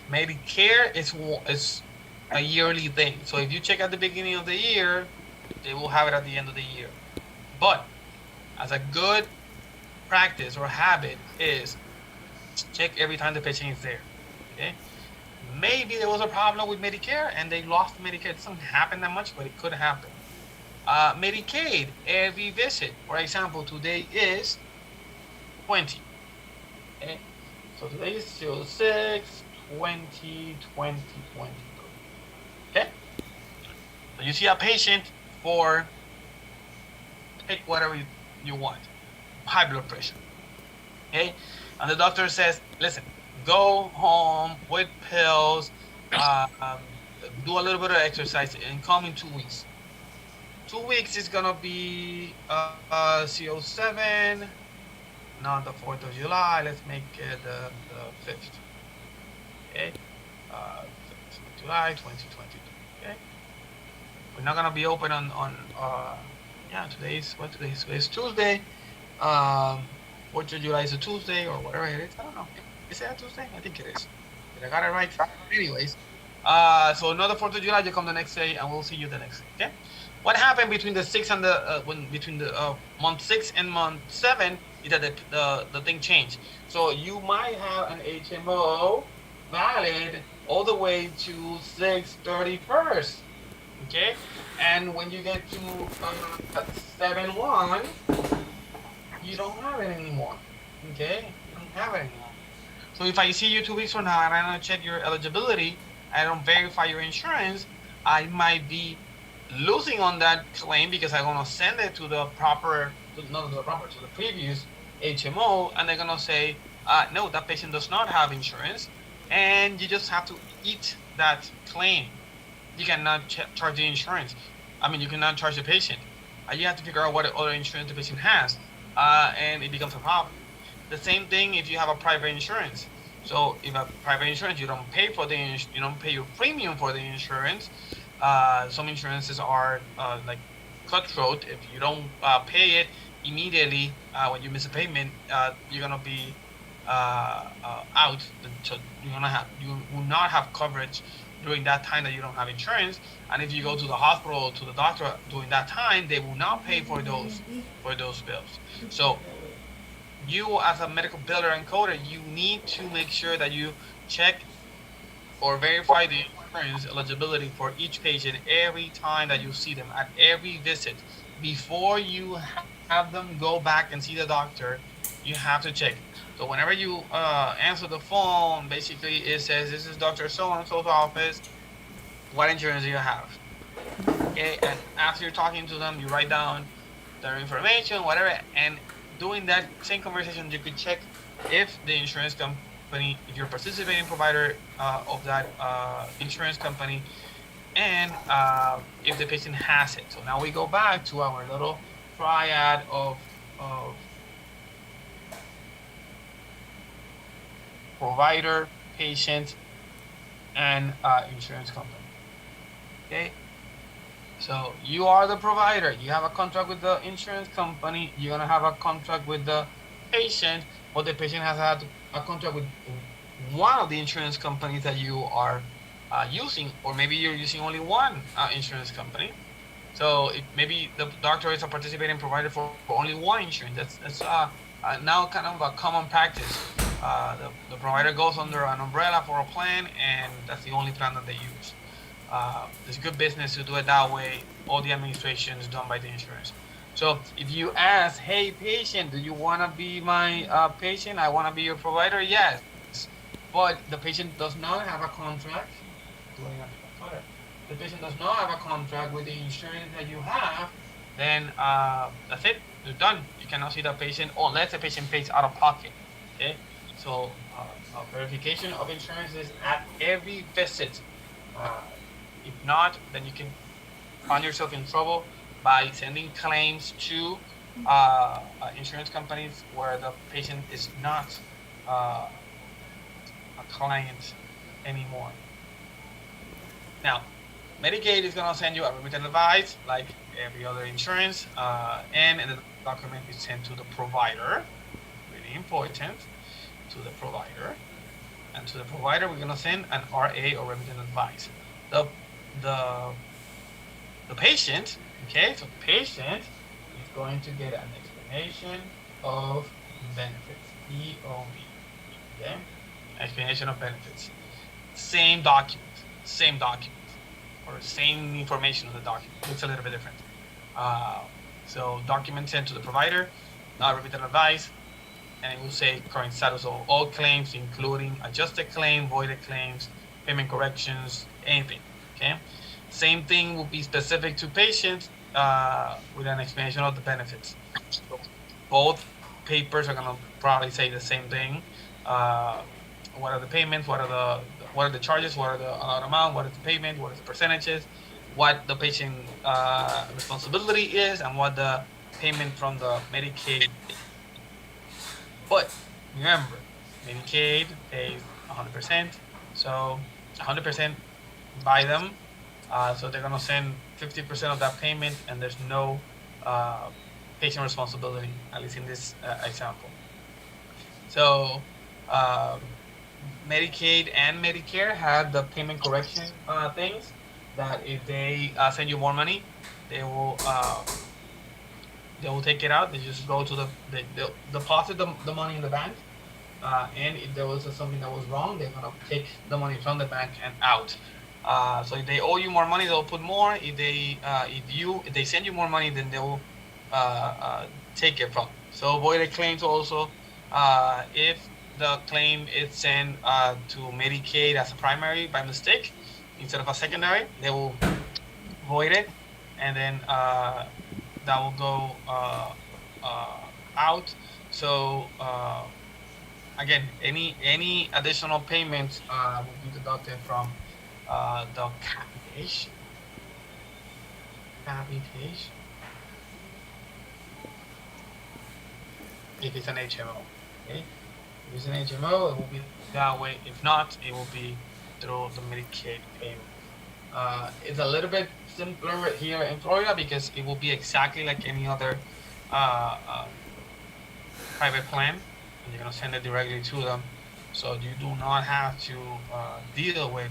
Medicare is a yearly thing. So if you check at the beginning of the year, they will have it at the end of the year. But as a good practice or habit is check every time the patient is there. Okay. Maybe there was a problem with Medicare and they lost Medicare. It doesn't happen that much, but it could happen. Medicaid, every visit. For example, today is 20. Okay. So today is 06, 20, 20, 20. Okay. So you see a patient for, pick whatever you want, high blood pressure. Okay. And the doctor says, listen, go home with pills, do a little bit of exercise, and come in 2 weeks. 2 weeks is gonna be CO7, not the 4th of July. Let's make it the 5th. Okay, 5th of July 2022. Okay, we're not gonna be open on today's Tuesday. 4th of July is a Tuesday or whatever it is. I don't know. Is it a Tuesday? I think it is. Did I got it right? Anyways, so another 4th of July, you come the next day, and we'll see you the next day. Okay. What happened between the 6 and the between the month 6 and month 7 is that the thing changed. So you might have an HMO valid all the way to 6/31st. Okay, and when you get to 7/1, you don't have it anymore. Okay, you don't have it anymore. So if I see you 2 weeks from now and I don't check your eligibility, I don't verify your insurance, I might be losing on that claim because I'm gonna send it to the proper, not to the proper, to the previous HMO, and they're gonna say, no, that patient does not have insurance, and you just have to eat that claim. You cannot charge the insurance. I mean, you cannot charge the patient. You have to figure out what other insurance the patient has, and it becomes a problem. The same thing if you have a private insurance. So if a private insurance, you don't pay for you don't pay your premium for the insurance. Some insurances are like cutthroat. If you don't pay it immediately when you miss a payment, you're gonna be out. So you will not have coverage during that time that you don't have insurance. And if you go to the hospital or to the doctor during that time, they will not pay for those bills. So you as a medical biller and coder, you need to make sure that you check or verify the insurance eligibility for each patient every time that you see them, at every visit. Before you have them go back and see the doctor, you have to check. So whenever you answer the phone, basically it says, this is Dr. So-and-so's office. What insurance do you have? Okay, and after you're talking to them, you write down their information, whatever, and doing that same conversation, you could check if the insurance company, if you're a participating provider of that insurance company, and if the patient has it. So now we go back to our little triad of provider, patient, and insurance company. Okay. So you are the provider. You have a contract with the insurance company. You're gonna have a contract with the patient, but the patient has had a contract with one of the insurance companies that you are using, or maybe you're using only one insurance company. So maybe the doctor is a participating provider for only one insurance. That's now kind of a common practice. The provider goes under an umbrella for a plan, and that's the only plan that they use. It's good business to do it that way. All the administration is done by the insurance. So if you ask, hey, patient, do you want to be my patient? I want to be your provider. Yes, but the patient does not have a contract. The patient does not have a contract with the insurance that you have. Then that's it. You're done. You cannot see the patient unless the patient pays out of pocket. Okay. So verification of insurance is at every visit. If not, then you can find yourself in trouble by sending claims to insurance companies where the patient is not a client anymore. Now, Medicaid is going to send you a remittance advice like every other insurance, and the document is sent to the provider. Really important, to the provider. And to the provider, we're going to send an RA or remittance advice. The patient, okay, so the patient is going to get an explanation of benefits, EOB, okay, explanation of benefits. Same document, or same information on the document. Looks a little bit different. So document sent to the provider, remittance advice, and it will say current status of all claims, including adjusted claim, voided claims, payment corrections, anything. Okay. Same thing will be specific to patients with an explanation of the benefits. So both papers are gonna probably say the same thing. What are the payments? What are the charges? What are the allowed amount? What is the payment? What is the percentages? What the patient responsibility is, and what the payment from the Medicaid is. But remember, Medicaid pays 100%, so 100% by them. So they're gonna send 50% of that payment, and there's no patient responsibility, at least in this example. So Medicaid and Medicare had the payment correction things that if they send you more money, they will uh, they will take it out. They just go to they'll deposit the money in the bank, and if there was something that was wrong, they're gonna take the money from the bank and out. So if they owe you more money, they'll put more. If they send you more money, then they will take it from. So avoided claims also, if the claim is sent to Medicaid as a primary by mistake instead of a secondary, they will void it, and then that will go out. So again, any additional payments will be deducted from the capitation. Capitation. If it's an HMO, okay. If it's an HMO, it will be that way. If not, it will be through the Medicaid payment. It's a little bit simpler here in Florida because it will be exactly like any other uh, uh, private plan, and you're gonna send it directly to them, so you do not have to deal with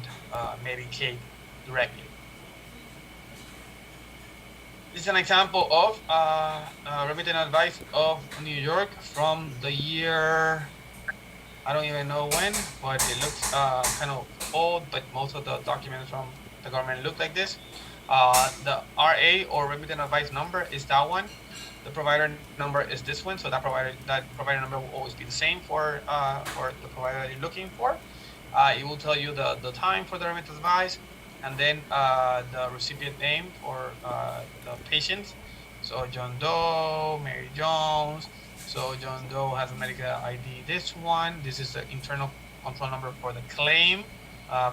Medicaid directly. This is an example of remittance advice of New York from the year, I don't even know when, but it looks kind of old, but most of the documents from the government look like this. The RA or remittance advice number is that one. The provider number is this one, so that provider number will always be the same for the provider that you're looking for. It will tell you the time for the remittance advice, and then the recipient name for the patient. So John Doe, Mary Jones. So John Doe has a medical ID. This one, this is the internal control number for the claim,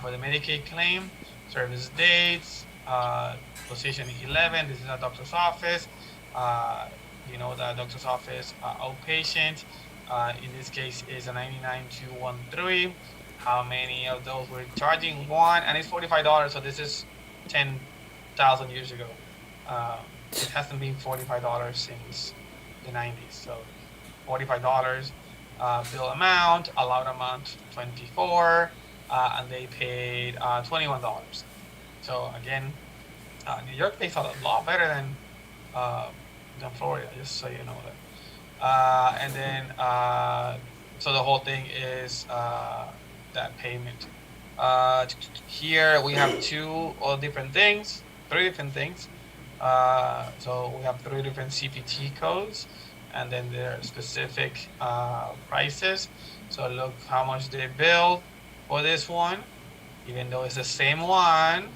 for the Medicaid claim. Service dates, position 11. This is a doctor's office. The doctor's office outpatient. In this case, is a 99213. How many of those we're charging? One, and it's $45. So this is 10,000 years ago. It hasn't been $45 since the 90s. So $45. Bill amount, allowed amount 24, and they paid $21. So again, New York pays a lot better than Florida, just so you know that. And then, so the whole thing is that payment. Here we have three different things. So we have three different CPT codes, and then their specific prices. So look how much they bill for this one, even though it's the same one,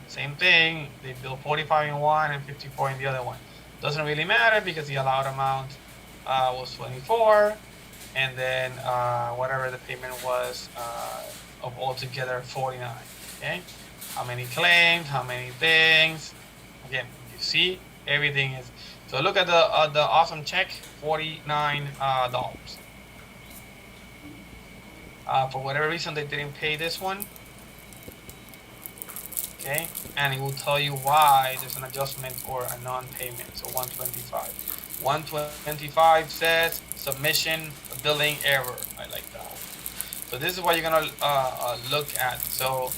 same thing. They bill 45 in one and 54 in the other one. Doesn't really matter because the allowed amount was 24, and then whatever the payment was of altogether 49. Okay, how many claims, how many things? Again, you see everything is. So look at the awesome check, $49. For whatever reason they didn't pay this one. Okay, and it will tell you why there's an adjustment or a non-payment. So 125. 125 says submission billing error. I like that. So this is what you're gonna look at. So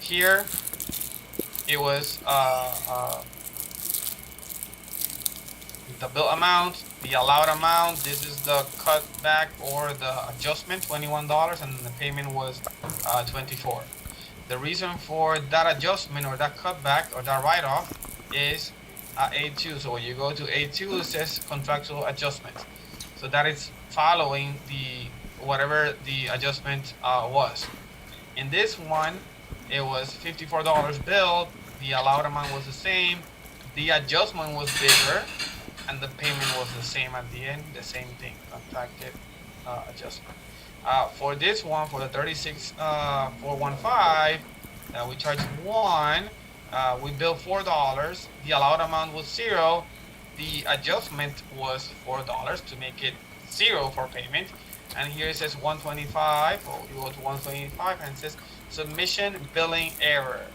here it was the bill amount, the allowed amount. This is the cutback or the adjustment, $21, and the payment was 24. The reason for that adjustment or that cutback or that write-off is A2. So when you go to A2, it says contractual adjustment. So that is following whatever the adjustment was. In this one, it was $54 billed. The allowed amount was the same. The adjustment was bigger, and the payment was the same at the end. The same thing, contracted adjustment. For this one, for the 36415, we charged one. We billed $4. The allowed amount was $0. The adjustment was $4 to make it 0 for payment. And here it says 125. So you go to 125 and it says submission billing error.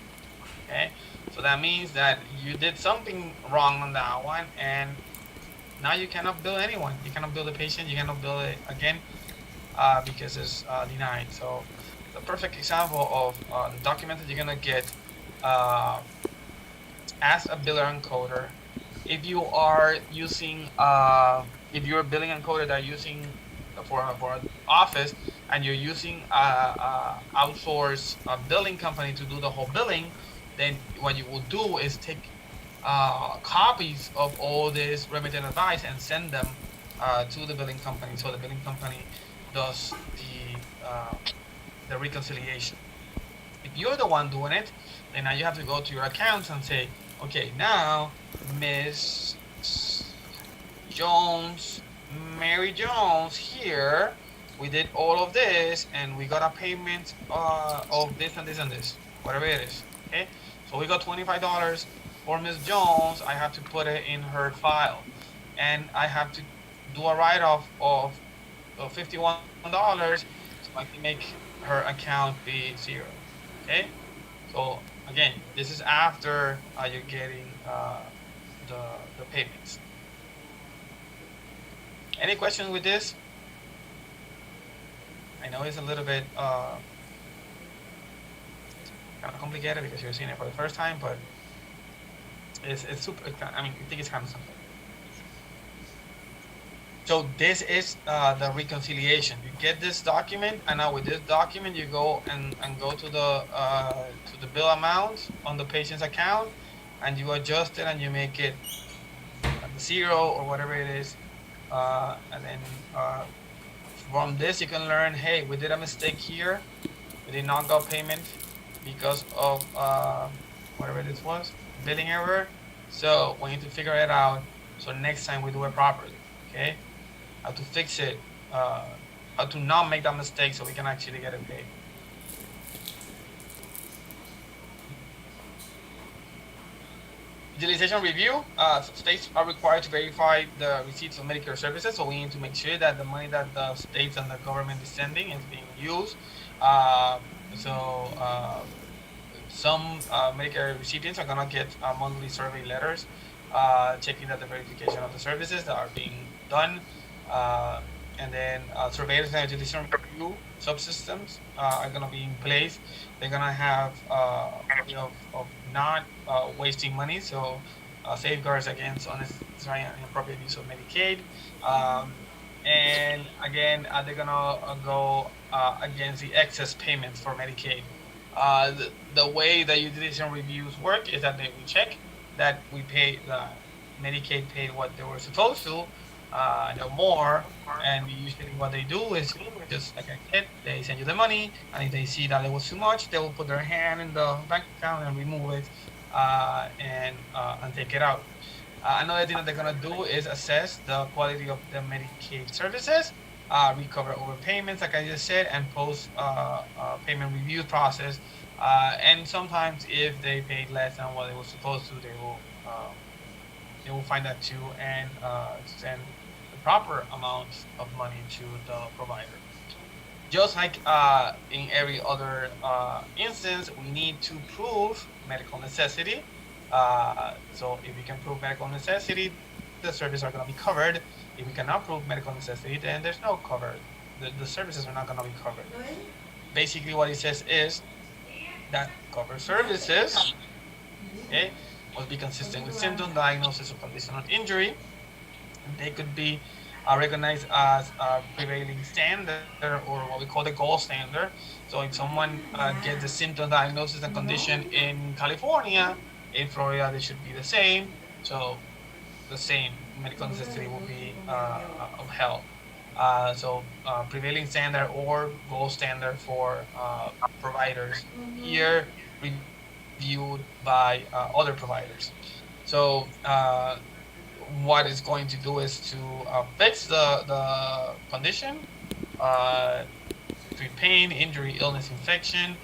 Okay, so that means that you did something wrong on that one, and now you cannot bill anyone. You cannot bill the patient. You cannot bill it again because it's denied. So the perfect example of the document that you're gonna get uh, as a biller encoder, if you are using if you're a billing encoder that are using for an office and you're using outsource billing company to do the whole billing, then what you will do is take copies of all this remittance advice and send them to the billing company, so the billing company does the reconciliation. If you're the one doing it, then now you have to go to your accounts and say, okay, now Miss Jones, Mary Jones here, we did all of this and we got a payment of this and this and this, whatever it is. Okay, so we got $25 for Miss Jones. I have to put it in her file, and I have to do a write-off of $51 so I can make her account be zero. Okay, so again, this is after you're getting the the payments. Any questions with this? I know it's a little bit kind of complicated because you're seeing it for the first time, but it's super. I mean, I think it's kind of simple. So this is the reconciliation. You get this document, and now with this document, you go and go to the bill amount on the patient's account, and you adjust it and you make it zero or whatever it is, and then from this you can learn, hey, we did a mistake here. We did not got payment because of whatever this was, billing error. So we need to figure it out. So next time we do it properly. Okay. How to fix it, how to not make that mistake so we can actually get it paid. Utilization review. States are required to verify the receipts of Medicare services, so we need to make sure that the money that the states and the government is sending is being used. Some Medicare recipients are gonna get monthly survey letters checking that the verification of the services that are being done. And then surveillance and utilization review subsystems are going to be in place. They're going to have way of not wasting money, so safeguards against unnecessary and inappropriate use of Medicaid. And again, they're going to go against the excess payments for Medicaid. The way the utilization reviews work is that they will check that we pay the Medicaid paid what they were supposed to, no more, and usually what they do is just like I said, they send you the money, and if they see that it was too much, they will put their hand in the bank account and remove it and take it out. Another thing that they're gonna do is assess the quality of the Medicaid services, recover overpayments, like I just said, and post payment review process. And sometimes if they paid less than what they were supposed to, they will find that too and send the proper amount of money to the provider. Just like in every other instance, we need to prove medical necessity. So if we can prove medical necessity, the services are going to be covered. If we cannot prove medical necessity, then there's no cover. The services are not going to be covered. Basically, what it says is that cover services, okay, must be consistent with symptom, diagnosis, or conditional injury. They could be recognized as a prevailing standard or what we call the gold standard. So if someone gets the symptom, diagnosis, and condition in California, in Florida, they should be the same. So the same medical necessity will be upheld. So prevailing standard or gold standard for providers here reviewed by other providers. So what it's going to do is to fix the condition, treat pain, injury, illness, infection,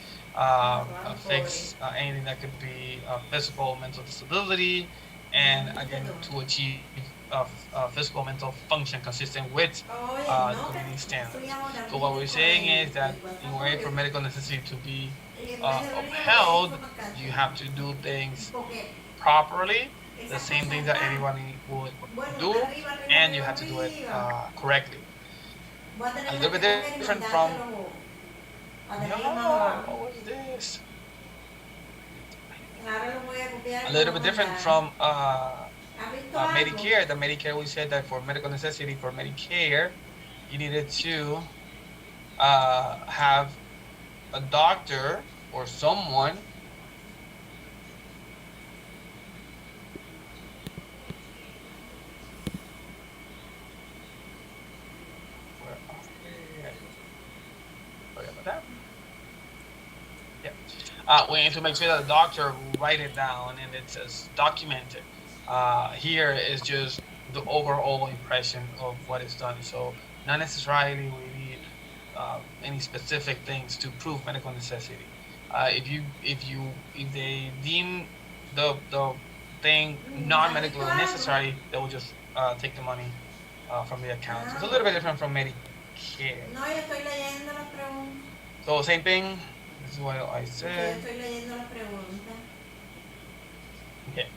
fix anything that could be physical, mental disability, and again to achieve physical mental function consistent with the community standards. So what we're saying is that in order for medical necessity to be upheld, you have to do things properly the same thing that anybody would do, and you have to do it correctly. A little bit different from. No, what was this? A little bit different from Medicare. The Medicare, we said that for medical necessity for Medicare, you needed to have a doctor or someone sorry about that. Yeah. We need to make sure that the doctor will write it down and it's documented. Here is just the overall impression of what is done. So not necessarily we need any specific things to prove medical necessity. If they deem the thing non-medically necessary, they will just take the money from the account. It's a little bit different from Medicare. No, yo estoy leyendo las preguntas. So same thing. This is what I said. Yo estoy leyendo las preguntas. Okay.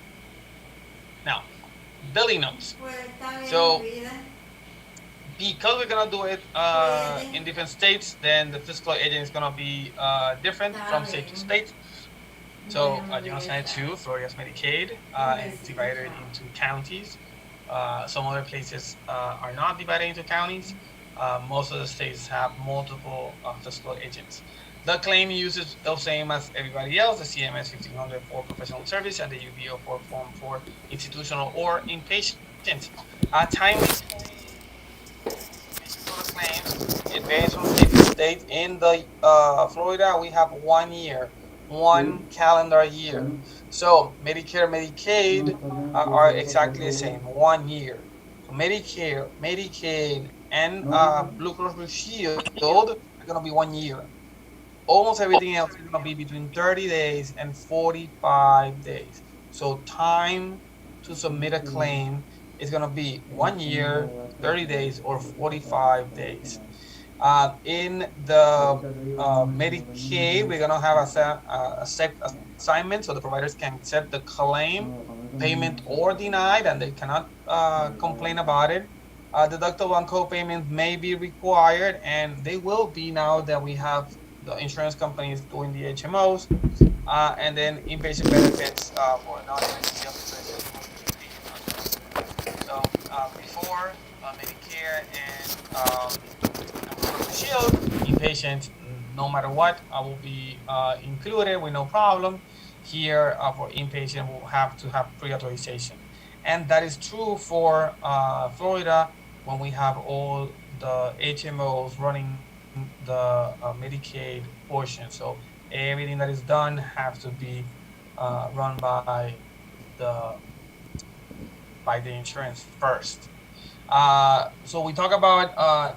Now, billing notes. Pues está bien, So, vida. because we're gonna do it in different states, then the fiscal agent is gonna be different from state to state. So you're gonna send it to Florida's Medicaid, and it's divided into counties. Some other places are not divided into counties. Most of the states have multiple fiscal agents. The claim uses the same as everybody else, the CMS 1500 for professional service and the UBO form for institutional or inpatient. Timely claims, it varies from state to state. In the Florida, we have 1 year, one calendar year. So Medicare, Medicaid are exactly the same, 1 year. So Medicare, Medicaid, and Blue Cross Blue Shield are gonna be 1 year. Almost everything else is gonna be between 30 days and 45 days. So time to submit a claim is gonna be 1 year, 30 days, or 45 days. In the Medicaid, we're gonna have a set assignment, so the providers can accept the claim, payment, or denied, and they cannot complain about it. Deductible and co-payments may be required, and they will be now that we have the insurance companies doing the HMOs, and then inpatient benefits for non-emergency So before Medicare and Shield, inpatient, no matter what, will be included with no problem. Here for inpatient, we'll have to have pre-authorization. And that is true for Florida when we have all the HMOs running the Medicaid portion. So everything that is done has to be run by the insurance first. So we talk about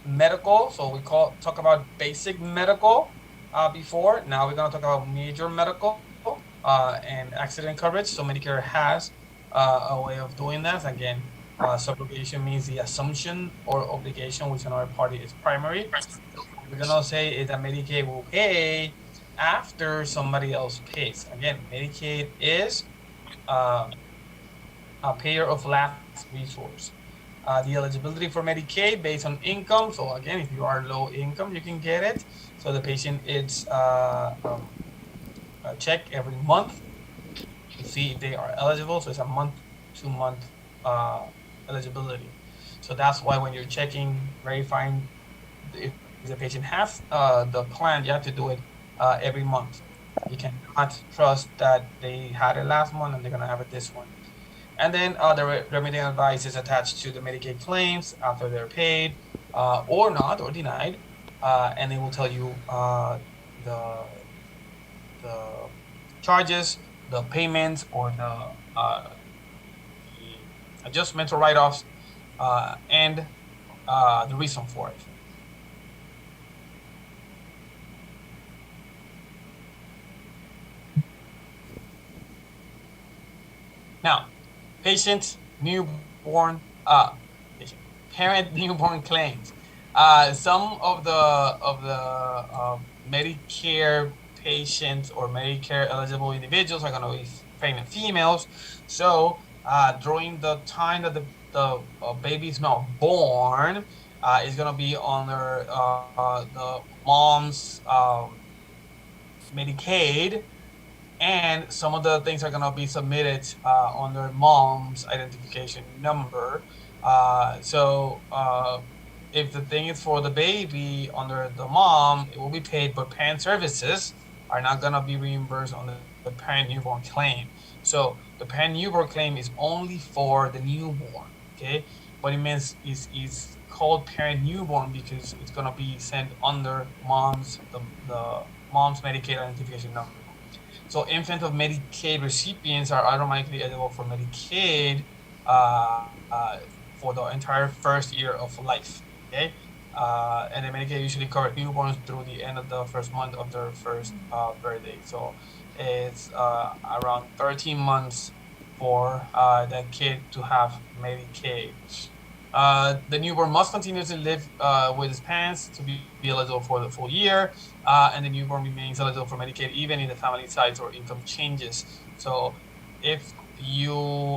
medical. So we talk about basic medical before. Now we're gonna talk about major medical and accident coverage. So Medicare has a way of doing that. Again, subrogation means the assumption or obligation which another party is primary. We're gonna say is that Medicaid will pay after somebody else pays. Again, Medicaid is a payer of last resource. The eligibility for Medicaid based on income. So again, if you are low income, you can get it. So the patient is a check every month to see if they are eligible. So it's a month-to-month eligibility. So that's why when you're checking, verifying if the patient has the plan, you have to do it every month. You cannot trust that they had it last month and they're gonna have it this one. And then the remitting advice is attached to the Medicaid claims after they're paid or not, or denied. And they will tell you the charges, the payments, or the adjustments or write-offs, and the reason for it. Now, parent newborn claims. Some of the Medicare patients or Medicare eligible individuals are going to be pregnant females. So during the time that the baby is not born, is gonna be under the mom's Medicaid, and some of the things are gonna be submitted under mom's identification number. If the thing is for the baby under the mom, it will be paid, but parent services are not gonna be reimbursed on the parent newborn claim. So the parent newborn claim is only for the newborn, okay? But it means is called parent newborn because it's gonna be sent under the mom's Medicaid identification number. So infant of Medicaid recipients are automatically eligible for Medicaid uh, uh, for the entire first year of life. Okay, and the Medicaid usually covers newborns through the end of the first month of their first birthday. So it's around 13 months for that kid to have Medicaid. The newborn must continue to live with his parents to be eligible for the full year, and the newborn remains eligible for Medicaid even if the family size or income changes. So if you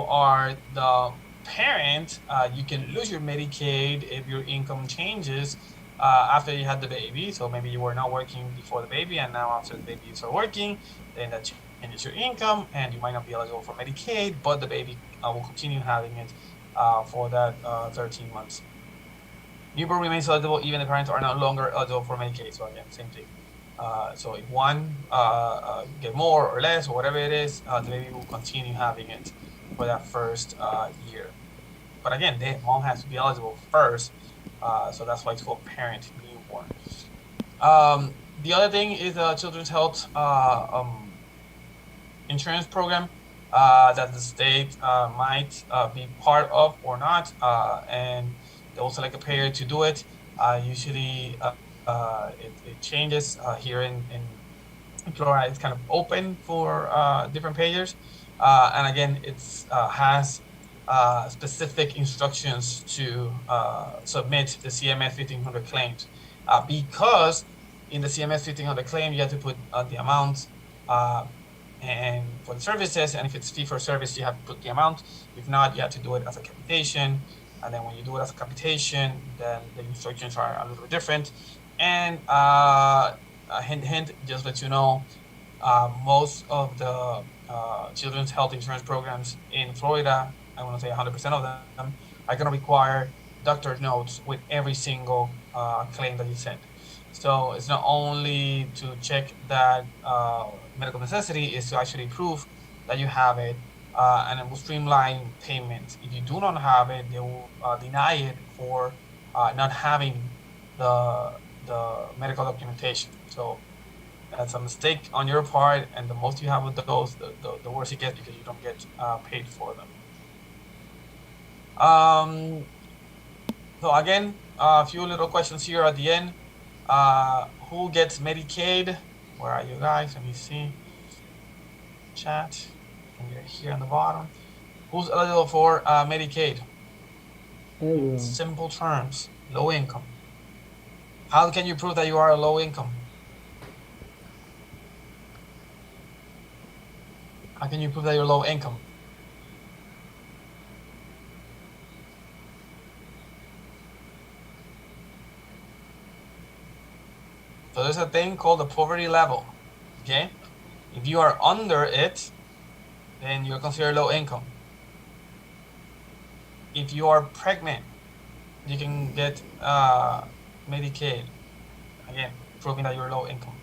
are the parent, you can lose your Medicaid if your income changes after you had the baby. So maybe you were not working before the baby, and now after the baby you start working, then that changes your income, and you might not be eligible for Medicaid, but the baby will continue having it for that 13 months. Newborn remains eligible even if parents are no longer eligible for Medicaid. So again, same thing. So if one get more or less or whatever it is, the baby will continue having it for that first year. But again, the mom has to be eligible first, so that's why it's called parent newborn. The other thing is the Children's Health insurance program that the state might be part of or not, and they also like a payer to do it. Usually it changes here in Florida. It's kind of open for different payers, and again, it's has specific instructions to submit the CMS 1500 claims because in the CMS 1500 claim you have to put the amount and for the services, and if it's fee for service you have to put the amount. If not, you have to do it as a capitation, and then when you do it as a capitation, then the instructions are a little different. And hint, just let you know, most of the children's health insurance programs in Florida, I want to say 100% of them, are going to require doctor's notes with every single claim that you send. So it's not only to check that medical necessity, is to actually prove that you have it, and it will streamline payment. If you do not have it, they will deny it for not having the medical documentation. So that's a mistake on your part, and the most you have with those, the worse it gets because you don't get paid for them. So again, a few little questions here at the end. Who gets Medicaid? Where are you guys? Let me see. Chat. And you're here on the bottom. Who's eligible for Medicaid? Everyone. Simple terms, low income. How can you prove that you are a low income? How can you prove that you're low income? So there's a thing called the poverty level, okay? If you are under it, then you're considered low income. If you are pregnant, you can get Medicaid, again, proving that you're low income.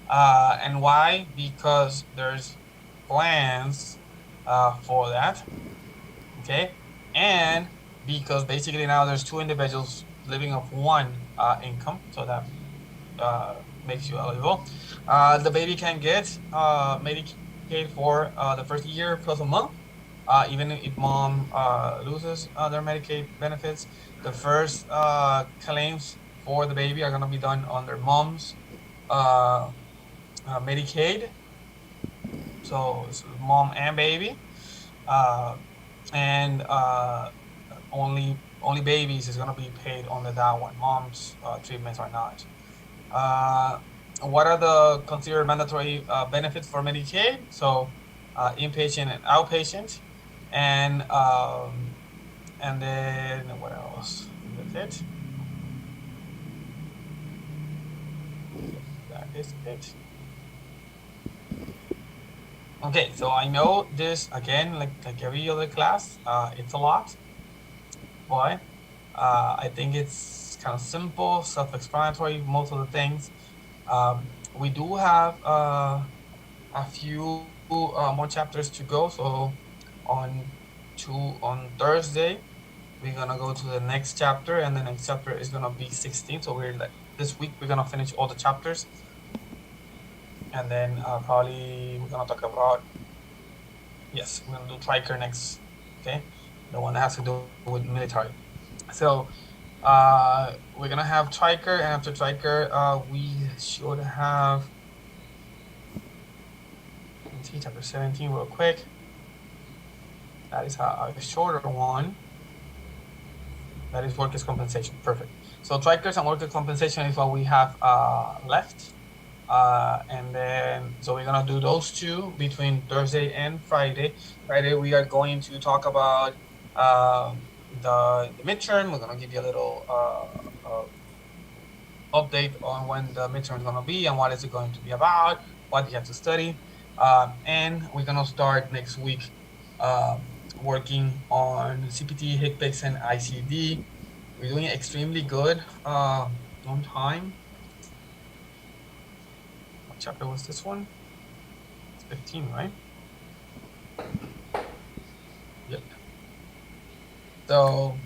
And why? Because there's plans for that, okay? And because basically now there's two individuals living off one income, so that makes you eligible. The baby can get Medicaid for the first year plus a month, even if mom loses their Medicaid benefits. The first claims for the baby are going to be done under mom's Medicaid, so it's mom and baby, and only babies is going to be paid under that one. Mom's treatments are not. What are the considered mandatory benefits for Medicaid? So inpatient and outpatient, and then what else? That's it. That is it. Okay, so I know this again, like every other class, it's a lot, but I think it's kind of simple, self-explanatory, most of the things. We do have a few more chapters to go. So on Thursday, we're gonna go to the next chapter, and the next chapter is gonna be 16. So we're like this week we're gonna finish all the chapters, and then probably we're gonna talk about, yes, we're gonna do Triker next. Okay, the one that has to do with military. So we're gonna have Triker, and after Triker, we should have, let's see, chapter 17 real quick. That is a shorter one. That is workers' compensation. Perfect. So Trikers and workers' compensation is what we have left. And then, so we're gonna do those two between Thursday and Friday. Friday, we are going to talk about the midterm. We're gonna give you a little update on when the midterm is gonna be and what is it going to be about, what you have to study. And we're gonna start next week working on CPT, HCPCS, and ICD. We're doing extremely good on time. What chapter was this one? It's 15, right? Yep. So